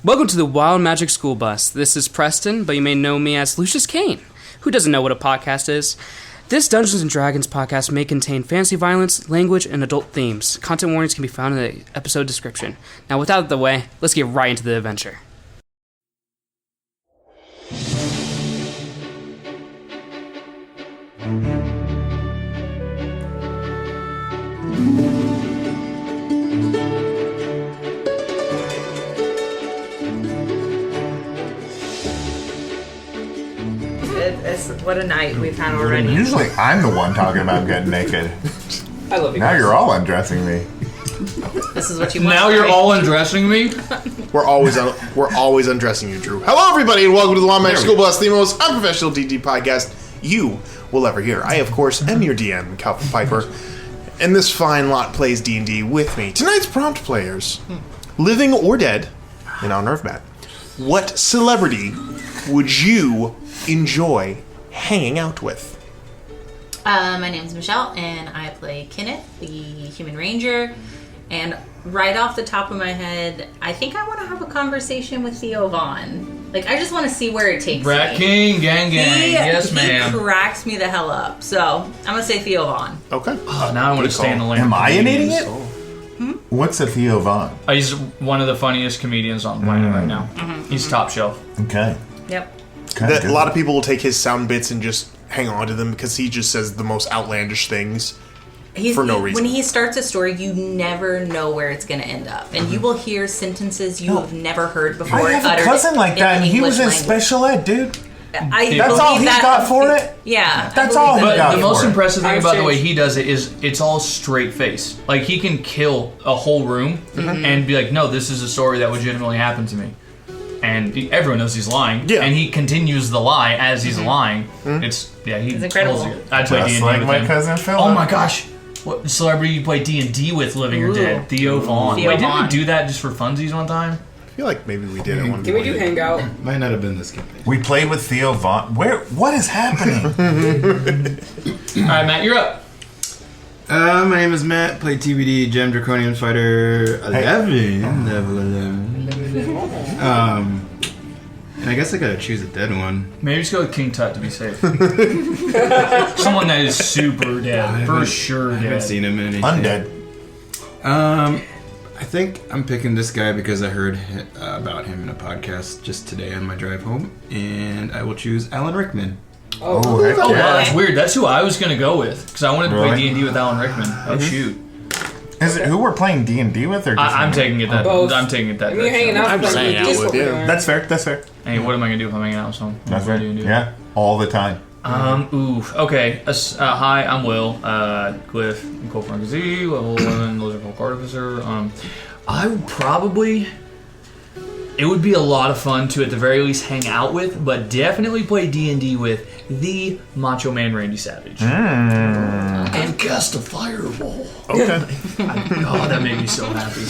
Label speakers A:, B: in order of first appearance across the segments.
A: Welcome to the Wild Magic School Bus. This is Preston, but you may know me as Lucius Kane. Who doesn't know what a podcast is? This Dungeons & Dragons podcast may contain fantasy violence, language, and adult themes. Content warnings can be found in the episode description. Now, with that out of the way, let's get right into the adventure.
B: What a night we've had already.
C: Usually I'm the one talking about getting naked.
A: I love you
C: Now
A: guys.
C: you're all undressing me.
B: This is what you want.
D: Now you're all undressing me?
E: We're always undressing you, Drew. Hello, everybody, and welcome to the Wild Magic School Bus, the most unprofessional D&D podcast you will ever hear. I, of course, am your DM, Calvin Piper, and this fine lot plays D&D with me. Tonight's prompt players, living or dead, in honor of Matt. What celebrity would you enjoy hanging out with?
B: My name's Michelle, and I play Kenneth, the Human Ranger. And right off the top of my head, I think I want to have a conversation with Theo Vaughn. Like, I just want to see where it takes
D: Rat
B: me.
D: King, gang. Yes, ma'am.
B: He cracks me the hell up. So, I'm going to say Theo Vaughn.
E: Okay.
D: Oh, now I want to stay in the lane.
C: Am
D: of
C: I an
D: comedians.
C: idiot? What's a Theo Vaughn?
D: He's one of the funniest comedians on the planet right now. He's top shelf.
C: Okay.
B: Yep.
E: A lot of people will take his sound bits and just hang on to them because he just says the most outlandish things. For no reason.
B: When he starts a story, you never know where it's going to end up. And you will hear sentences you have never heard before.
C: I have a cousin like that, and he was in special ed, dude. That's all he got for it?
B: Yeah.
C: That's all he got
D: But the most
C: for it.
D: impressive thing about the way he does it is it's all straight face. Like, he can kill a whole room and be like, no, this is a story that legitimately happened to me. And everyone knows he's lying. Yeah. And he continues the lie as he's lying. It's
B: incredible.
D: I play
C: Just
D: D&D
C: like
D: with
C: my
D: him.
C: cousin Phil.
D: Oh my gosh. What celebrity you play D&D with, living or dead? Theo Vaughn.
B: Theo
D: Wait, didn't
B: Vaughn.
D: we do that just for funsies one time?
E: I feel like maybe we did at one point.
A: Can we do hangout?
F: Might not have been this campaign.
C: We played with Theo Vaughn. What is happening?
D: Alright, Matt, you're up.
F: My name is Matt. Play TBD Gem Draconian Fighter 11. Level 11. And I guess I gotta choose a dead one.
D: Maybe just go with King Tut to be safe. Someone that is super dead. For sure
F: I haven't
D: dead.
F: seen him in anything.
C: Undead.
F: I think I'm picking this guy because I heard about him in a podcast just today on my drive home. And I will choose Alan Rickman.
C: Oh, heck
D: Oh,
C: yeah.
D: wow, that's weird. That's who I was going to go with. Because I wanted to play
C: Really?
D: D&D with Alan Rickman. Oh, shoot.
C: Is it who we're playing D&D with, or just
D: I'm taking it that.
A: Both.
D: I'm taking it that.
A: I mean, you're hanging out.
E: I'm just hanging out with you.
C: That's fair. That's fair.
D: Hey, what am I gonna do if I'm hanging out with someone?
C: That's
D: What
C: fair.
D: do you do?
C: Yeah, all the time.
D: Okay. Hi, I'm Will. Glyph, Cold Front Z, level 11, Lizard Folk Artificer. I would probably. It would be a lot of fun to, at the very least, hang out with, but definitely play D&D with the Macho Man Randy Savage. And cast a fireball.
E: Okay.
D: Oh, that made me so happy.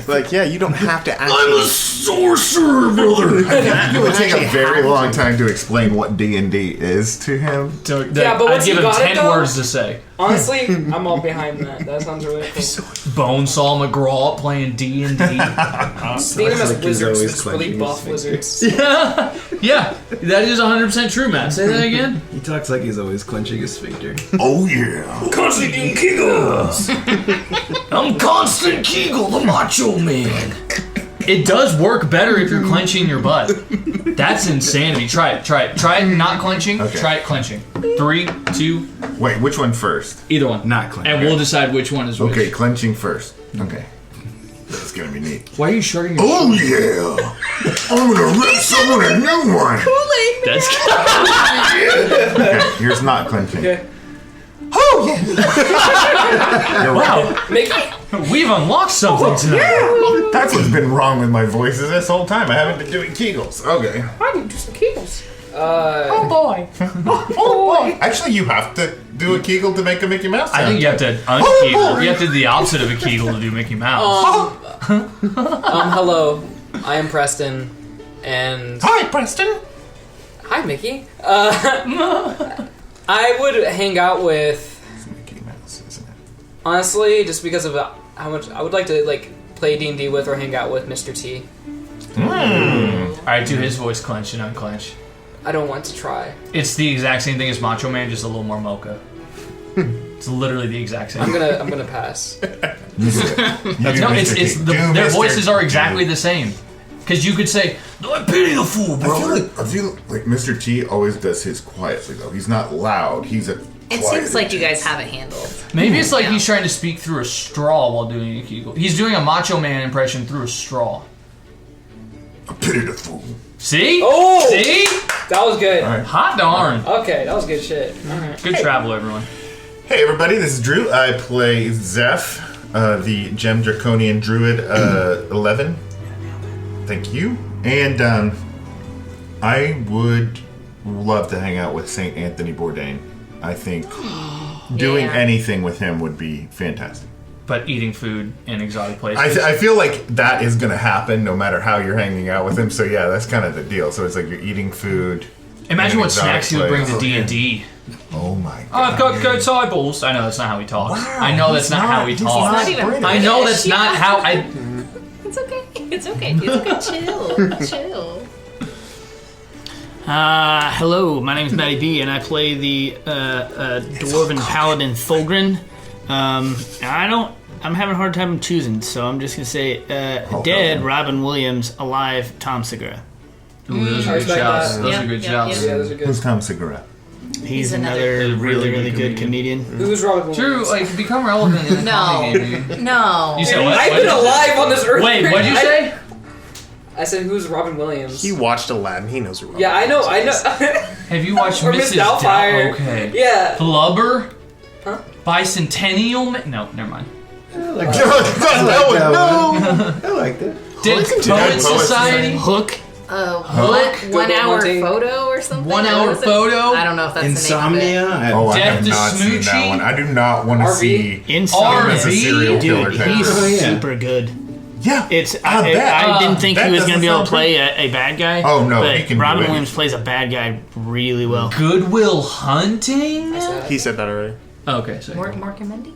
E: Like, yeah, you don't have to actually...
D: Sorcerer, brother.
C: It would take a very long time to explain what D&D is to him.
A: Yeah, but
D: I'd
A: once
D: give
A: you
D: him
A: got it,
D: 10
A: though-
D: words to say.
A: Honestly, I'm all behind that. That sounds really cool.
D: Bonesaw McGraw playing D&D.
A: Seeing them as
F: like he's
A: wizards,
F: always
A: just really
F: clenching
A: buff
F: his
A: wizards.
D: Yeah, that is 100% true, Matt. Say that again.
F: He talks like he's always clenching his sphincter.
C: Oh, yeah.
D: Constant Kegels. I'm Constant Kegel, the Macho Man. It does work better if you're clenching your butt. That's insanity. Try it. Try it not clenching.
C: Okay.
D: Try it clenching. 3, 2,
C: Wait, which one first?
D: either one.
F: Not clenching.
D: And we'll decide which one is which.
C: Okay, clenching first. Okay. That's gonna be neat.
D: Why are you shrugging your
C: Oh, yeah. I'm gonna rip someone a new one.
D: That's
C: Okay, here's not clenching.
A: Okay.
C: Oh, yeah. You're right.
D: Wow,
A: Mickey?
D: we've unlocked something tonight.
C: That's what's been wrong with my voices this whole time. I haven't been doing Kegels. Okay.
A: I need to do some kegels.
D: Oh boy. Oh boy.
C: Actually, you have to do a Kegel to make a Mickey Mouse sound.
D: I think you have to un-Kegel. You have to do the opposite of a Kegel to do Mickey Mouse.
A: Hello. I am Preston, and...
C: Hi, Preston.
A: Hi, Mickey. I would hang out with...
C: It's Mickey Mouse, isn't it?
A: Honestly, just because of how much... I would like to, play D&D with or hang out with Mr. T.
D: All right, do his voice clench and unclench.
A: I don't want to try.
D: It's the exact same thing as Macho Man, just a little more mocha. It's literally the exact same.
A: I'm gonna pass.
D: Their voices are exactly the same. Because you could say, "No, I pity the fool, bro."
G: I feel like Mr. T always does his quietly though. He's not loud. He's a.
B: It seems like you guys have it handled.
D: Maybe it's like he's trying to speak through a straw while doing a Kegel. He's doing a Macho Man impression through a straw.
G: I pity the fool.
D: See?
A: Oh!
D: See?
A: That was good.
G: Right.
D: Hot darn.
A: Okay, that was good shit. All right.
D: Good travel, everyone.
G: Hey everybody, this is Drew. I play Zeph, the Gem Draconian Druid 11. Thank you. And I would love to hang out with Saint Anthony Bourdain. I think doing anything with him would be fantastic.
D: But eating food in exotic places.
G: I feel like that is going to happen no matter how you're hanging out with him. So yeah, that's kind of the deal. So it's like you're eating food.
D: Imagine what snacks he would bring to D&D.
G: Oh my god.
D: Oh, I've got good eyeballs. I know that's not how he talks.
G: Wow,
D: I know that's not how he talks.
B: Not even British.
D: I know that's not how I...
B: It's okay. It's okay. He's okay. Chill.
H: Hello, my name is Matty B, and I play the dwarven paladin Thulgrin. I'm having a hard time choosing, so I'm just gonna say dead Robin Williams, alive Tom Segura.
D: Ooh, those are good shouts. Those are good shouts.
H: Yeah, those are good.
G: Who's Tom Segura?
H: He's another really good comedian.
A: Who's Robin Williams?
D: Drew, like, become relevant in the comedy game, dude.
B: No.
D: You said what?
H: I've been alive on this earth.
D: Wait, what'd you say?
H: I said, who's Robin Williams?
C: He watched Aladdin. He knows who Robin
H: Yeah, I know.
D: Have you watched
H: Or
D: Mrs.
H: Miss Doubtfire.
D: Okay.
H: Yeah.
D: Flubber?
H: Huh?
D: Bicentennial Man? No, never mind.
G: I liked it.
D: Dead Poet Society?
H: Hook.
B: Hook? 1 hour photo or something?
D: 1 hour photo?
B: I don't know if that's
F: Insomnia.
B: the name of it.
G: Oh, I
D: Death
G: have
D: to
G: not seen that
D: Smoochie?
G: one. I do not want to see
H: Inside
G: him as a serial killer.
H: Dude,
G: type.
H: he's
F: yeah.
H: super good.
G: Yeah,
H: It's
G: I bet.
H: I didn't think
G: that
H: he was going to be able to
G: doesn't
H: play a bad guy.
G: Oh, no,
H: but
G: he can do
H: Robin
G: it.
H: Williams plays a bad guy really well.
D: Goodwill Hunting?
C: He said that already.
D: Okay, so
B: Mork and Mindy?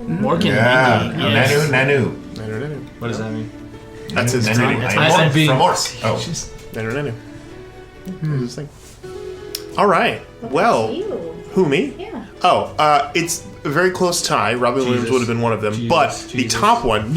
H: Morgan
G: Yeah,
H: Mindy. Yes.
G: Nanu.
D: what does that mean?
C: That's his
G: Nanu.
C: name.
D: I said being-
G: From Orc. Oh,
C: Nanu. That's his thing. All right. Well, who, me?
B: Yeah.
C: Oh, it's a very close tie. Robin Williams would have been one of them. But the top one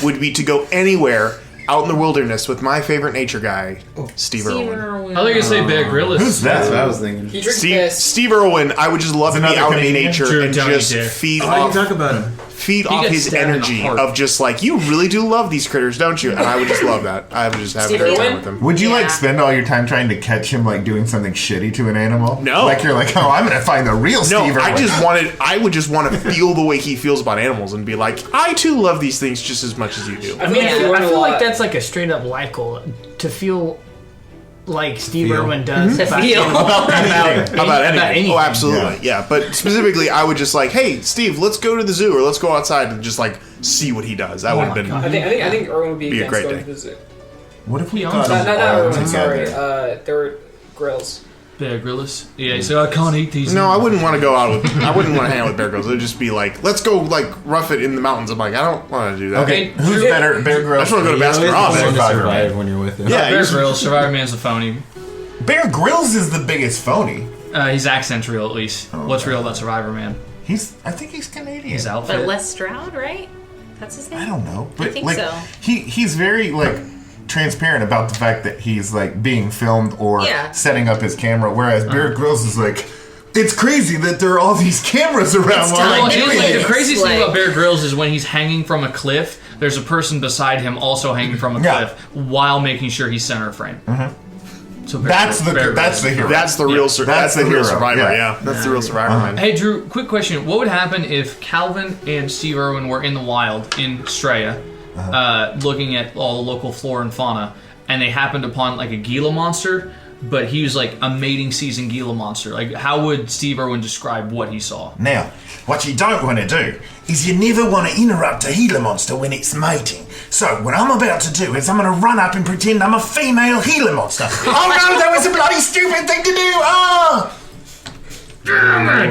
C: would be to go anywhere out in the wilderness with my favorite nature guy, Steve Irwin.
D: I thought you were going to say Bear Grylls.
G: who's
F: That's what I
G: that?
F: was thinking.
H: He drinks piss.
C: Steve Irwin, I would just love to be
G: another
C: out in
G: comedian?
C: nature
D: Drew,
C: and
D: don't
C: just
D: you dare.
C: feed
F: Oh, you
C: off
F: can talk about him.
C: off
D: gets
C: his
D: stabbed in the
C: energy
D: heart.
C: of just like, you really do love these critters, don't you? And I would just love that. I would just have a
H: Steve
C: great time
H: Irwin?
C: with him.
G: Would you
B: Yeah.
G: like spend all your time trying to catch him like doing something shitty to an animal?
C: No.
G: Like you're like, oh, I'm gonna find the real
C: No,
G: Steve Irwin.
C: I would just want to feel the way he feels about animals and be like, I too love these things just as much as you do.
H: I feel like
A: that's like a straight up life goal to feel like Steve
F: Feel.
A: Irwin does.
B: To feel.
C: About anything.
A: anything.
C: Oh, absolutely. Yeah. But specifically, I would just like, hey, Steve, let's go to the zoo or let's go outside and just like see what he does. That would have been.
H: I think Irwin would be
C: Be a
H: against
C: great
H: going
C: day.
H: to the zoo.
G: What if we
D: Not-
G: got
H: Not
G: them all
H: Irwin, sorry.
G: together?
H: There were grills.
D: Bear Grylls? Yeah, so I can't eat these.
C: No, I wouldn't want to go out with. I wouldn't want to hang out with Bear Grylls. It would just be like, let's go like rough it in the mountains. I'm like, I don't want to do that.
G: Okay, who's better, Bear
C: I
G: Grylls?
C: just want to go to Baskin
F: Fun
C: Robbins.
F: to
G: Survivor
F: survive
G: Man.
F: when you're with him.
C: Yeah,
D: Bear
C: he's-
D: Grylls, Survivor Man's a phony.
G: Bear Grylls is the biggest phony.
D: His accent's real, at least. What's real about Survivor Man?
G: I think he's Canadian.
D: His outfit.
B: But Les Stroud, right? That's his name?
G: I don't know, but
B: think
G: like
B: so.
G: he's very like transparent about the fact that he's like being filmed or
B: Yeah.
G: setting up his camera, whereas Bear Grylls is like, it's crazy that there are all these cameras around
B: It's
G: while
B: time.
G: I'm
D: Well,
G: doing
D: like, the
G: it.
D: craziest thing
B: Like-
D: about Bear Grylls is when he's hanging from a cliff, there's a person beside him also hanging from a
G: Yeah.
D: cliff while making sure he's center frame. So Bear
G: That's
D: Grylls- Bear
G: that's
D: Grylls.
G: the hero.
C: That's the real. That's the real
G: hero,
C: survivor.
G: yeah.
C: Yeah, that's the real survivor. Man.
D: Hey Drew, quick question. What would happen if Calvin and Steve Irwin were in the wild in Straya, looking at all the local flora and fauna, and they happened upon like a Gila monster, but he was like a mating season Gila monster? Like, how would Steve Irwin describe what he saw?
G: Now, what you don't want to do is you never want to interrupt a Gila monster when it's mating. So what I'm about to do is I'm going to run up and pretend I'm a female Gila monster. Oh no, that was a bloody stupid thing to do! Ah!
D: I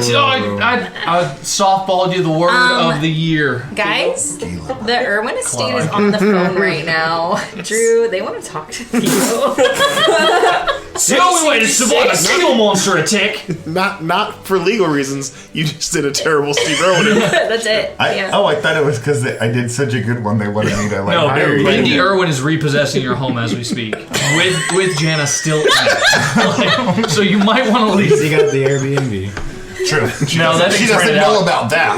D: softballed you the word of the year.
B: Guys, the Irwin Estate is on the phone right now. Drew, they want to talk to you.
D: It's the only way to survive a skill monster attack.
C: Not for legal reasons. You just did a terrible Steve Irwin.
B: That's it.
G: I thought it was because I did such a good one. They wanted me to hire you.
D: Lindy Irwin is repossessing your home as we speak, with Jana still in it. So you might want to leave.
F: He got the Airbnb.
G: True.
D: She doesn't
G: know about that.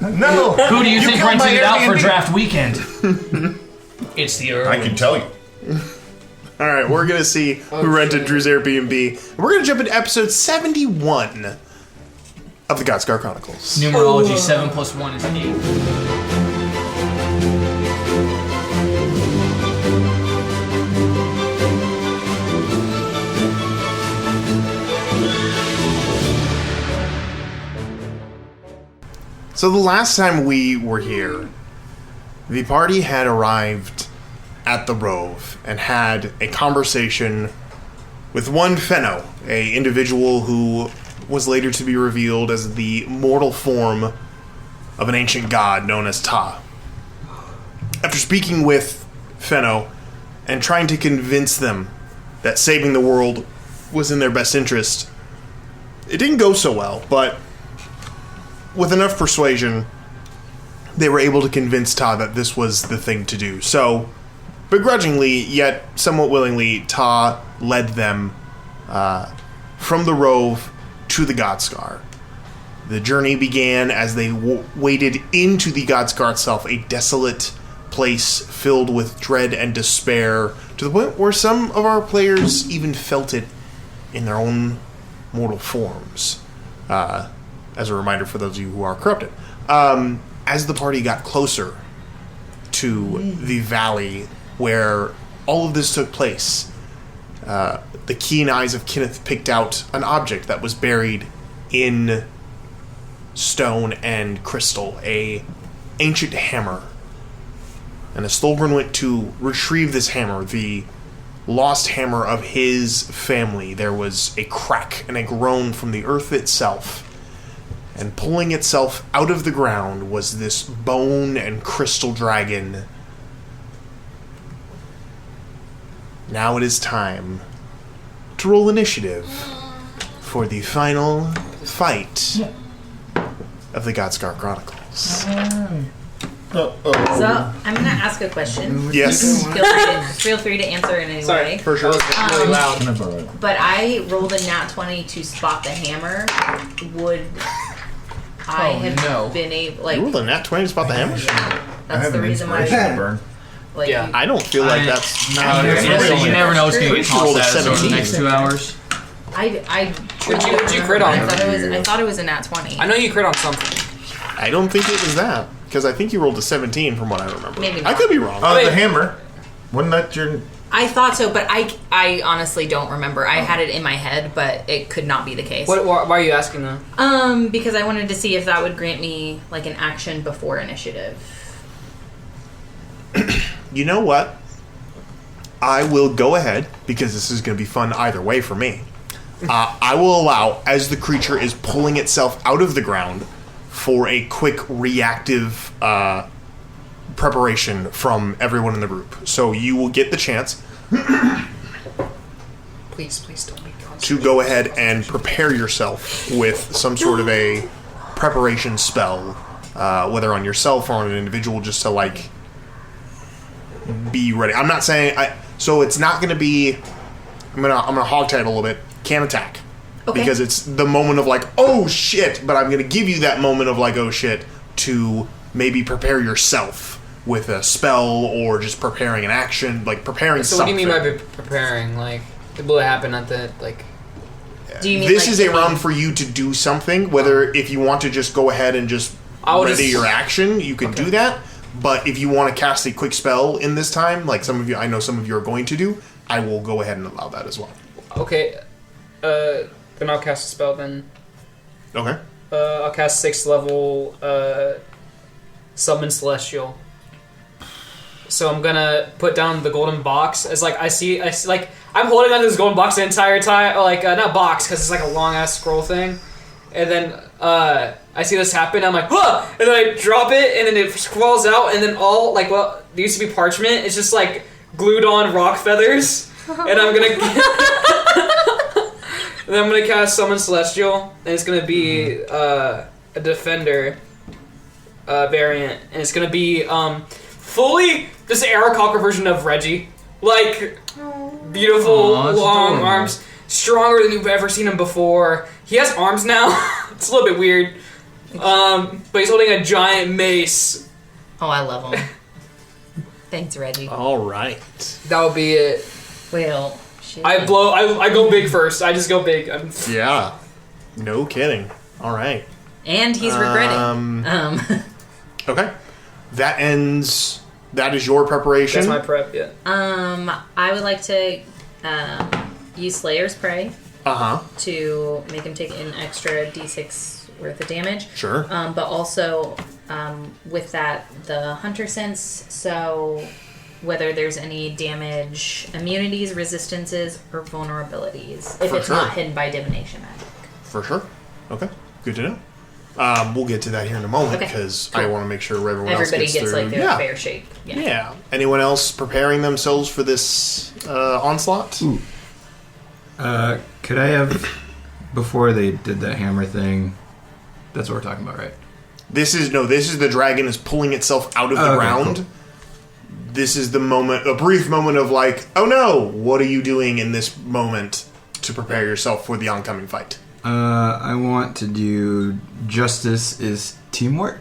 G: No.
D: Who do you think rented it out for draft weekend? It's the Irwin.
G: I can tell you.
C: All right, we're going to see who rented Drew's Airbnb. We're going to jump into episode 71 of the Godscar Chronicles.
D: Numerology 7 + 1 is 8.
C: So the last time we were here, the party had arrived at the Rove and had a conversation with one Fenno, a individual who was later to be revealed as the mortal form of an ancient god known as Ta. After speaking with Fenno and trying to convince them that saving the world was in their best interest, it didn't go so well, but with enough persuasion, they were able to convince Ta that this was the thing to do. So, begrudgingly, yet somewhat willingly, Ta led them from the Rove to the Godscar. The journey began as they waded into the Godscar itself, a desolate place filled with dread and despair, to the point where some of our players even felt it in their own mortal forms. As a reminder for those of you who are corrupted. As the party got closer to the valley where all of this took place, the keen eyes of Kenneth picked out an object that was buried in stone and crystal, a ancient hammer. And as Thulgrin went to retrieve this hammer, the lost hammer of his family, there was a crack and a groan from the earth itself. And pulling itself out of the ground was this bone and crystal dragon. Now it is time to roll initiative for the final fight of the Godscar Chronicles.
B: So, I'm going to ask a question.
C: Yes.
B: Feel free to answer in any
A: Sorry,
B: way.
C: For sure.
A: Really loud.
B: But I rolled a nat 20 to spot the hammer. Would I have been able, like...
C: You rolled a nat 20 to spot the hammer?
B: That's the reason why I...
G: burn.
B: Like,
A: Yeah.
C: I don't feel like that's...
D: You never know what's going to get
C: Rolled
D: tossed
C: a
D: at us over the
C: 17.
D: next 2 hours.
A: What'd you crit on?
B: I thought it was a nat 20.
A: I know you crit on something.
C: I don't think it was that. Because I think you rolled a 17 from what I remember.
B: Maybe
C: I
B: not.
C: could be wrong.
G: Oh, the hammer. Wasn't that your...
B: I thought so, but I honestly don't remember. I had it in my head, but it could not be the case.
A: Why are you asking that?
B: Because I wanted to see if that would grant me like an action before initiative.
C: You know what? I will go ahead, because this is going to be fun either way for me. I will allow, as the creature is pulling itself out of the ground, for a quick reactive preparation from everyone in the group. So you will get the chance
A: Please don't make
C: to go ahead and prepare yourself with some sort of a preparation spell, whether on yourself or on an individual, just to like be ready. I'm not saying so it's not going to be. I'm gonna hogtie it a little bit. Can't attack.
B: Okay.
C: Because it's the moment of like, oh shit, but I'm going to give you that moment of like, oh shit, to maybe prepare yourself with a spell or just preparing an action, like preparing
A: So
C: something.
A: what do you mean by preparing? Like, will it happen at the, like...
B: Do you mean
C: This
B: like
C: is a round for you to do something, whether if you want to just go ahead and just ready your action, you can do that. But if you want to cast a quick spell in this time, like some of you, I know some of you are going to do, I will go ahead and allow that as well.
A: Okay, then I'll cast a spell then.
C: Okay.
A: I'll cast 6th level, Summon Celestial. so I'm gonna put down the golden box as like I see like I'm holding onto this golden box the entire time, or like not box because it's like a long ass scroll thing, and then I see this happen. I'm like, whoa! And then I drop it, and then it crawls out, and then all like what used to be parchment, it's just like glued on rock feathers, and I'm gonna and then I'm gonna cast Summon Celestial, and it's gonna be a defender variant, and it's gonna be fully this Aarakocra version of Reggie, like beautiful long
D: adorable.
A: arms, stronger than you've ever seen him before. He has arms now. It's a little bit weird, but he's holding a giant mace.
B: Oh, I love him. Thanks, Reggie.
C: All right.
A: That would be it.
B: Well, shit.
A: I go big first. I just go big.
C: Yeah. No kidding. All right.
B: And he's regretting.
C: Okay. That ends. That is your preparation.
A: That's my prep. Yeah.
B: I would like to use Slayer's Prey
C: Uh-huh.
B: to make him take an extra d6 worth of damage.
C: Sure.
B: But also, with that, the Hunter Sense, so whether there's any damage, immunities, resistances, or vulnerabilities, if
C: For
B: it's
C: sure.
B: not hidden by divination magic.
C: For sure. Okay. Good to know. We'll get to that here in a moment
B: Okay.
C: because I want to make sure everyone else
B: Everybody
C: gets
B: gets
C: through.
B: like their
C: yeah.
B: fair shake. Yeah.
C: Yeah. Anyone else preparing themselves for this onslaught?
F: Could I have, before they did that hammer thing, that's what we're talking about, right?
C: This is the dragon is pulling itself out of the
F: Okay,
C: ground.
F: cool.
C: This is the moment, a brief moment of like, oh no, what are you doing in this moment to prepare yourself for the oncoming fight?
F: I want to do justice is teamwork,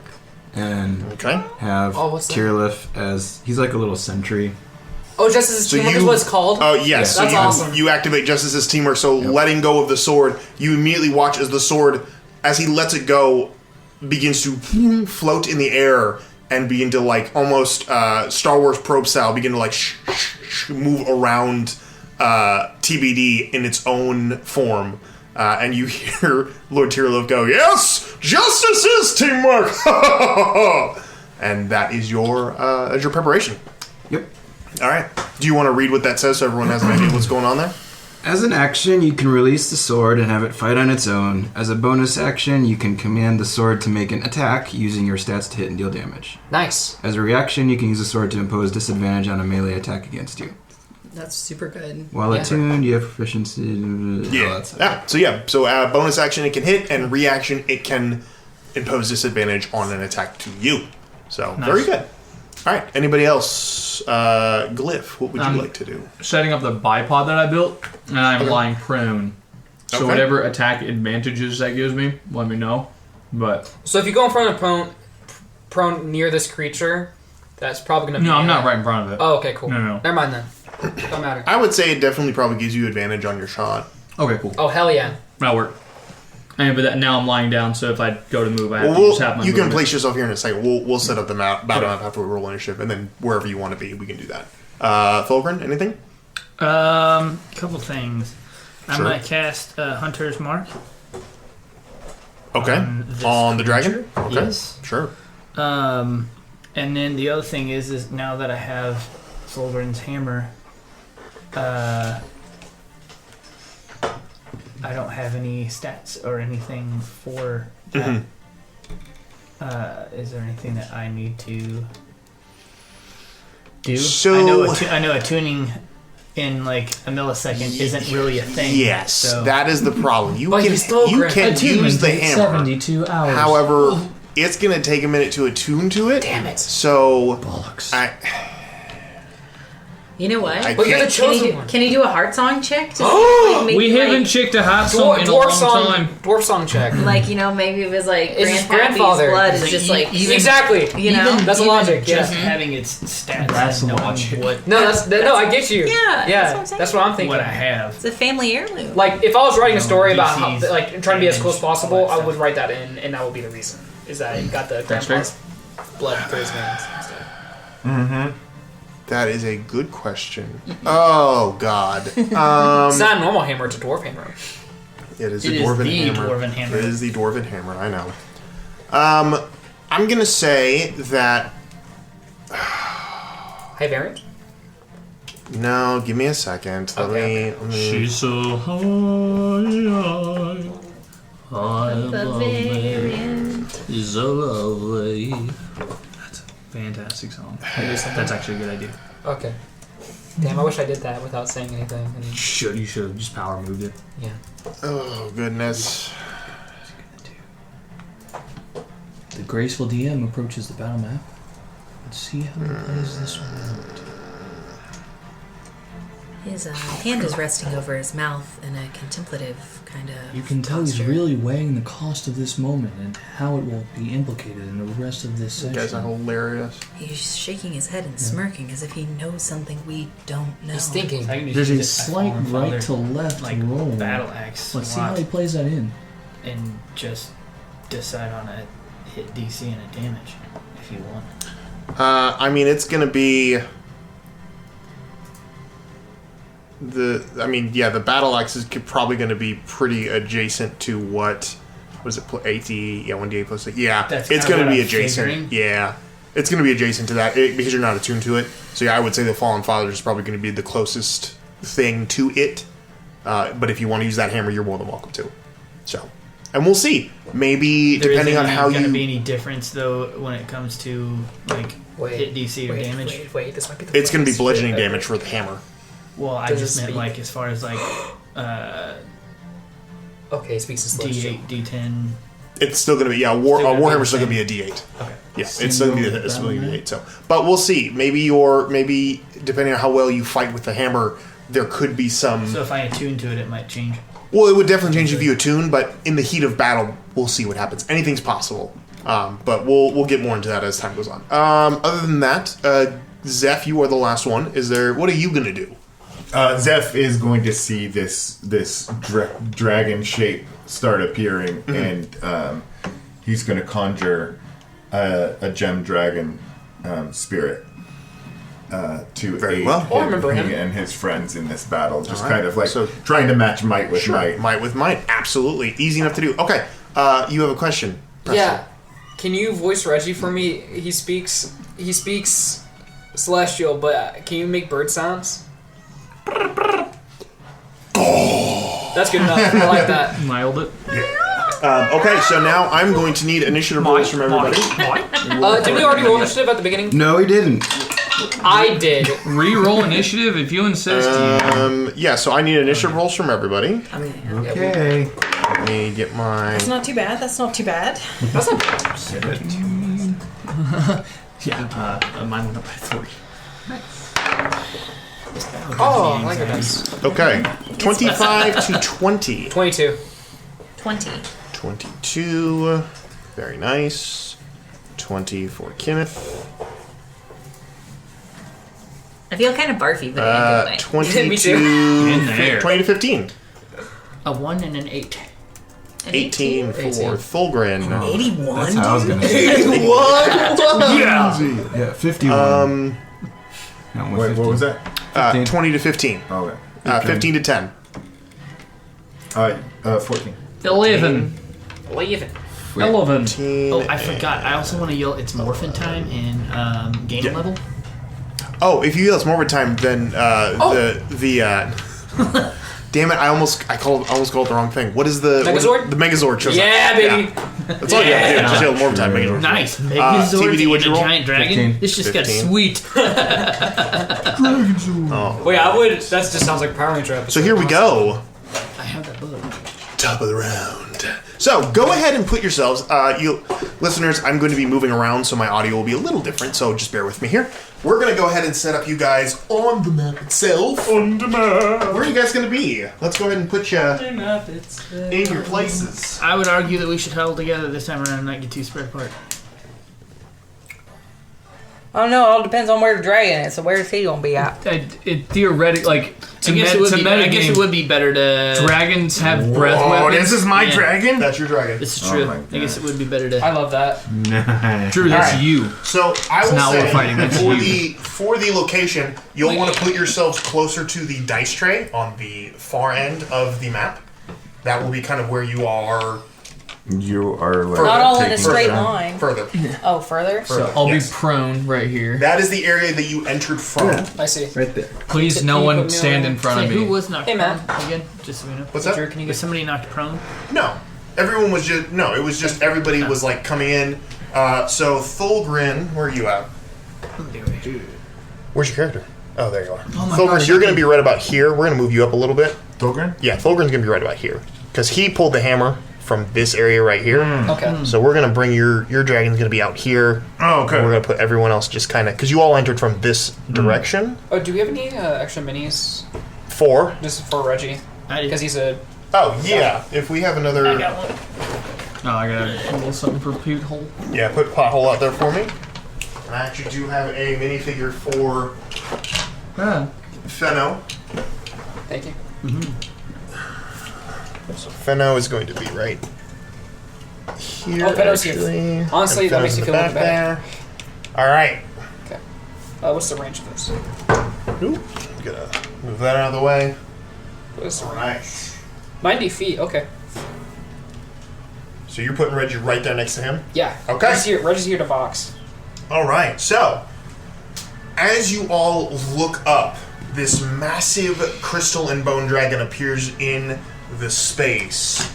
F: and
C: Okay.
F: have
A: Oh, what's that?
F: Tyrlif as, he's like a little sentry.
A: Oh, Justice's Teamwork is what it's called?
C: Oh yes,
A: That's
C: so
A: awesome.
C: you activate Justice's teamwork. So letting go of the sword, you immediately watch as the sword, as he lets it go, begins to float in the air and begin to like almost Star Wars probe style, begin to like move around TBD in its own form. And you hear Lord Tyrlif go, "Yes, justice is teamwork," and that is your preparation.
F: Yep.
C: All right. Do you want to read what that says so everyone has an idea what's going on there?
F: As an action, you can release the sword and have it fight on its own. As a bonus action, you can command the sword to make an attack using your stats to hit and deal damage.
A: Nice.
F: As a reaction, you can use the sword to impose disadvantage on a melee attack against you.
B: That's super good.
F: While
A: Yeah.
F: attuned, you have proficiency.
C: Yeah. So bonus action it can hit, and reaction it can impose disadvantage on an attack to you. So very good. All right. Anybody else? Glyph, what would you like to do?
D: Setting up the bipod that I built, and I'm lying prone. So
C: Okay.
D: whatever attack advantages that gives me, let me know. But
A: So if you go in front of prone near this creature, that's probably going to be...
D: no, I'm not right in front of it.
A: Oh, okay, cool.
D: No.
A: Never mind then. Don't matter.
C: I would say it definitely probably gives you advantage on your shot.
D: Okay, cool.
A: Oh, hell yeah.
D: That'll work. And but now I'm lying down, so if I go to move, I have to
C: Well,
D: just have my
C: you can
D: movement.
C: place yourself here in a second. We'll set up the battle map after we roll initiative, and then wherever you want to be, we can do that. Fulgrin, anything?
H: Couple things. I'm
C: Sure.
H: gonna cast Hunter's Mark.
C: Okay.
H: this
C: On the dragon?
H: creature.
C: Okay.
H: Yes.
C: Sure.
H: And then the other thing is now that I have Fulgrin's hammer, I don't have any stats or anything for that. Is there anything that I need to do?
C: So-
H: I know attuning in like a millisecond isn't really a thing.
C: Yes,
H: so
C: that is the problem. You
A: But
C: can
A: you still
C: use the hammer.
D: 72 hours.
C: However, it's going to take a minute to attune to it.
A: Damn it.
C: So,
D: Bollocks.
B: You know what?
C: I
A: But you're the
C: can't.
A: chosen one.
B: Can you do a heart song check? To see, like, maybe,
D: We haven't checked a hot song in a long time.
A: Dwarf song check.
B: like, you know, maybe it was like
A: It's his
B: Grandpappy's
A: grandfather.
B: blood
H: It's
B: is just
H: like,
B: like
H: even-
A: Exactly.
B: you know.
A: That's the
H: Even
A: logic.
H: Just
A: Yeah.
H: having its stats
D: That's
H: and knowing
D: logic.
H: what
A: No, I get you.
B: Yeah,
A: yeah.
B: that's what I'm saying.
A: That's what I'm thinking.
H: what I have.
B: It's a family heirloom.
A: Like, if I was writing a story about how,
H: DCs,
A: like, trying to be as close as
H: damage,
A: possible,
H: all that
A: I would
H: stuff.
A: write that in, and that would be the reason. Is that it got the
D: That's
A: grandpa's blood through his veins and stuff.
C: That is a good question. Oh, God.
A: It's not a normal hammer, it's a dwarf hammer.
C: It is
H: It
C: a
H: is
C: dwarven
H: the
C: hammer.
H: dwarven hammer.
C: It is the dwarven hammer, I know. I'm going to say that...
A: high variant?
C: No, give me a second. Let me.
D: She's so high. Is so lovely. That's a fantastic song. That's actually a good idea.
A: Okay. Damn, I wish I did that without saying anything. And
D: You should have just power moved it.
A: yeah.
C: Oh, goodness.
D: The graceful DM approaches the battle map. Let's see how he plays this one out.
B: His hand is resting over his mouth in a contemplative kind of
D: You can tell he's
B: posture.
D: really weighing the cost of this moment and how it will be implicated in the rest of this
C: You guys are
D: session.
C: hilarious.
B: He's shaking his head and smirking as if he knows something we don't know.
A: He's thinking.
H: I can just
D: There's a
H: use it
D: slight
H: Fallen Father,
D: right to left
H: like
D: roll.
H: battle axe.
D: Let's see how he plays that in.
H: and just decide on a hit DC and a damage if you want.
C: I mean, it's gonna be the battle axe is probably gonna be pretty adjacent to what was it? 80? Yeah, 1d8 plus 6. Yeah,
H: That's
C: it's
H: kinda
C: gonna
H: what
C: be
H: I'm
C: adjacent.
H: figuring.
C: Yeah, it's gonna be adjacent to that because you're not attuned to it. So yeah, I would say the Fallen Father is probably gonna be the closest thing to it. But if you want to use that hammer, you're more than welcome to. So, and we'll see. Maybe depending on how
H: going to
C: you.
H: be any difference though when it comes to like hit DC or damage.
A: Wait, this might be the
C: It's going to be
A: quickest
C: bludgeoning
A: shit ever.
C: damage for the hammer.
H: Well, I
A: Does it
H: just meant
A: speak?
H: like as far as like
A: Okay, it speaks in celestial.
H: D8, D10.
C: It's still going to be Warhammer's still going to be a D8.
A: Okay.
C: Yeah, it's still going to be a D8. So, but we'll see. Maybe depending on how well you fight with the hammer, there could be some.
H: So if I attune to it, it might change.
C: Well, it would definitely change if you attune, but in the heat of battle, we'll see what happens. Anything's possible. But we'll get more into that as time goes on. Other than that, Zeph, you are the last one. What are you going to do?
G: Zeph is going to see this dragon shape start appearing, and he's going to conjure a gem dragon spirit to
C: Very
G: aid
C: well.
A: Oh, I remember him.
G: and his friends in this battle. Just
C: All right.
G: kind of like
C: So-
G: trying to match might with might.
C: Might with might. Absolutely. Easy enough to do. Okay. You have a question. Preston.
A: Yeah. Can you voice Reggie for me? He speaks celestial, but can you make bird sounds? That's good enough. I like that.
D: Nailed it.
C: Okay, so now I'm going to need initiative rolls from everybody.
A: Did we already roll initiative at the beginning?
F: No, he didn't.
A: I did.
D: Re-roll initiative if you insist.
C: Yeah, so I need initiative rolls from everybody.
F: Okay.
C: Let me get my.
B: That's not too bad. That's not too bad.
A: That's not
D: Mine went up by 3.
A: Oh, I like your dice.
C: Okay, 25 to 20.
A: 22.
B: 20.
C: 22. Very nice. 20 for Kenneth.
B: I feel kind of barfy, but in a good way.
C: 20
A: Me
C: to
A: too.
D: In there.
C: 20 to 15.
H: A 1 and an 8.
B: An
C: 18 for
A: 18.
C: Thulgrin.
B: 81.
F: That's how I was gonna say. Yeah, 51. No,
G: Wait, what was that?
C: 20 to 15.
G: Okay.
C: 15 to 10.
G: 14.
D: 11.
A: 11.
D: 11.
C: 15.
H: Oh, I forgot. I also want to yell it's morphin time and gain a level.
C: Oh, if you yell it's more time, then damn it! I almost called it the wrong thing. What is the
A: Megazord?
C: The Megazord shows up.
A: Yeah, baby.
C: Yeah. That's all you have to do. Just yell more time. Megazord.
H: Nice. Megazord
C: TBD,
H: and
C: what'd you
H: a
C: roll?
H: giant dragon.
F: 15.
H: This just got
C: 15.
H: sweet.
A: Wait, I would. That just sounds like Power Ranger episode.
C: So here we go.
H: I have that book.
C: Top of the round. So go ahead and put yourselves, you listeners. I'm going to be moving around, so my audio will be a little different. So just bear with me here. We're going to go ahead and set up you guys on the map itself. On the map. Where are you guys going to be? Let's go ahead and put you in your places.
H: I would argue that we should huddle together this time around and not get too spread apart.
I: I don't know. It all depends on where the dragon is. So where's he gonna be at?
D: It theoretically, like,
H: I guess it would be better to.
D: dragons have breath
G: Oh,
D: weapons.
G: this is my
H: Yeah.
G: dragon?
C: That's your dragon.
H: This is
G: Oh
H: true.
G: my
H: I guess it would be better to.
A: I love that.
F: Nice.
D: Drew, that's
C: Alright.
D: you.
C: So I will
D: not
C: say
D: we're fighting, that's you.
C: for the location, you'll want to put yourselves closer to the dice tray on the far end of the map. That will be kind of where you are
G: You are like
I: Not all in a
G: taking
I: straight
G: down.
I: line.
C: Further.
I: Oh, further?
D: So I'll
C: Yes.
D: be prone right here.
C: That is the area that you entered from.
A: I see.
F: Right there.
D: Please,
A: Can
D: no
A: you
D: one
A: put me
D: stand
A: on-
D: in front of
H: Who
D: me.
H: was knocked
A: Hey,
H: prone
A: man.
H: again? Just so we know.
C: What's that?
A: Drew, can you
H: Was
A: get
H: somebody knocked prone?
C: No. Everyone was just... No, it was just everybody was, like, coming in. So, Thulgrin, where are you at? Where's your character? Oh, there you are.
D: Oh my
C: Thulgrin,
D: gosh,
C: you're
D: I
C: going to be right about here. We're going to move you up a little bit.
G: Thulgrin?
C: Yeah, Thulgrin's going to be right about here. Because he pulled the hammer from this area right here.
A: Okay.
C: So we're going to bring your dragon's going to be out here.
G: Oh, okay.
C: And we're going to put everyone else just kind of... Because you all entered from this direction.
A: Oh, do we have any extra minis
C: 4.
A: just for Reggie?
H: I
A: Because
H: did.
A: he's a.
C: Oh, yeah. If we have another...
H: I got one.
D: Oh, I got a little something for Pete Hole.
C: Yeah, put pothole out there for me. And I actually do have a minifigure for Fenno.
A: Thank you.
C: So Fenno is going to be right here.
A: Oh, Fenno's here.
C: actually.
A: Honestly,
C: And
A: that
C: Fenno's
A: makes
C: in
A: me
C: the
A: feel a little
C: back
A: better.
C: there. All right.
A: Okay. What's the range of this?
C: Oop. Gonna move that out of the way.
A: What's the
C: All
A: range?
C: right.
A: 90 feet. Okay.
C: So you're putting Reggie right there next to him?
A: Yeah.
C: Okay.
A: Reggie's here to box.
C: All right. So, as you all look up, this massive crystal and bone dragon appears in the space.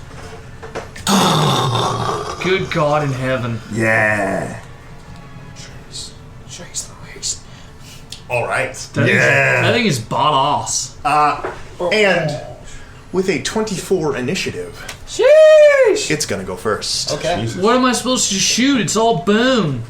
D: Good God in heaven.
G: Yeah.
A: Trace the waist.
C: All right.
D: That thing is badass.
C: And with a 24 initiative,
A: Sheesh.
C: it's gonna go first.
A: Okay.
G: Jesus.
D: What am I supposed to shoot? It's all bone.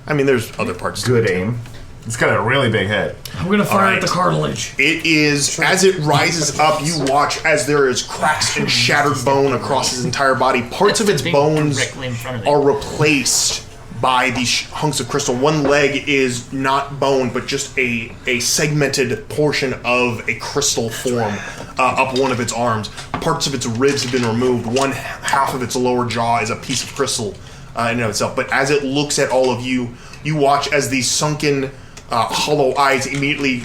C: I mean, there's other parts. to
G: Good
C: it.
G: aim. It's got a really big head.
D: I'm gonna fire
C: Alright.
D: at the cartilage.
C: It is, as it rises up, you watch as there is cracks and shattered bone across its entire body. Parts of its
H: Thing
C: bones
H: directly in front of it.
C: are replaced by these hunks of crystal. One leg is not bone, but just a segmented portion of a crystal form up one of its arms. Parts of its ribs have been removed. One half of its lower jaw is a piece of crystal in and of itself. But as it looks at all of you, you watch as these sunken, hollow eyes immediately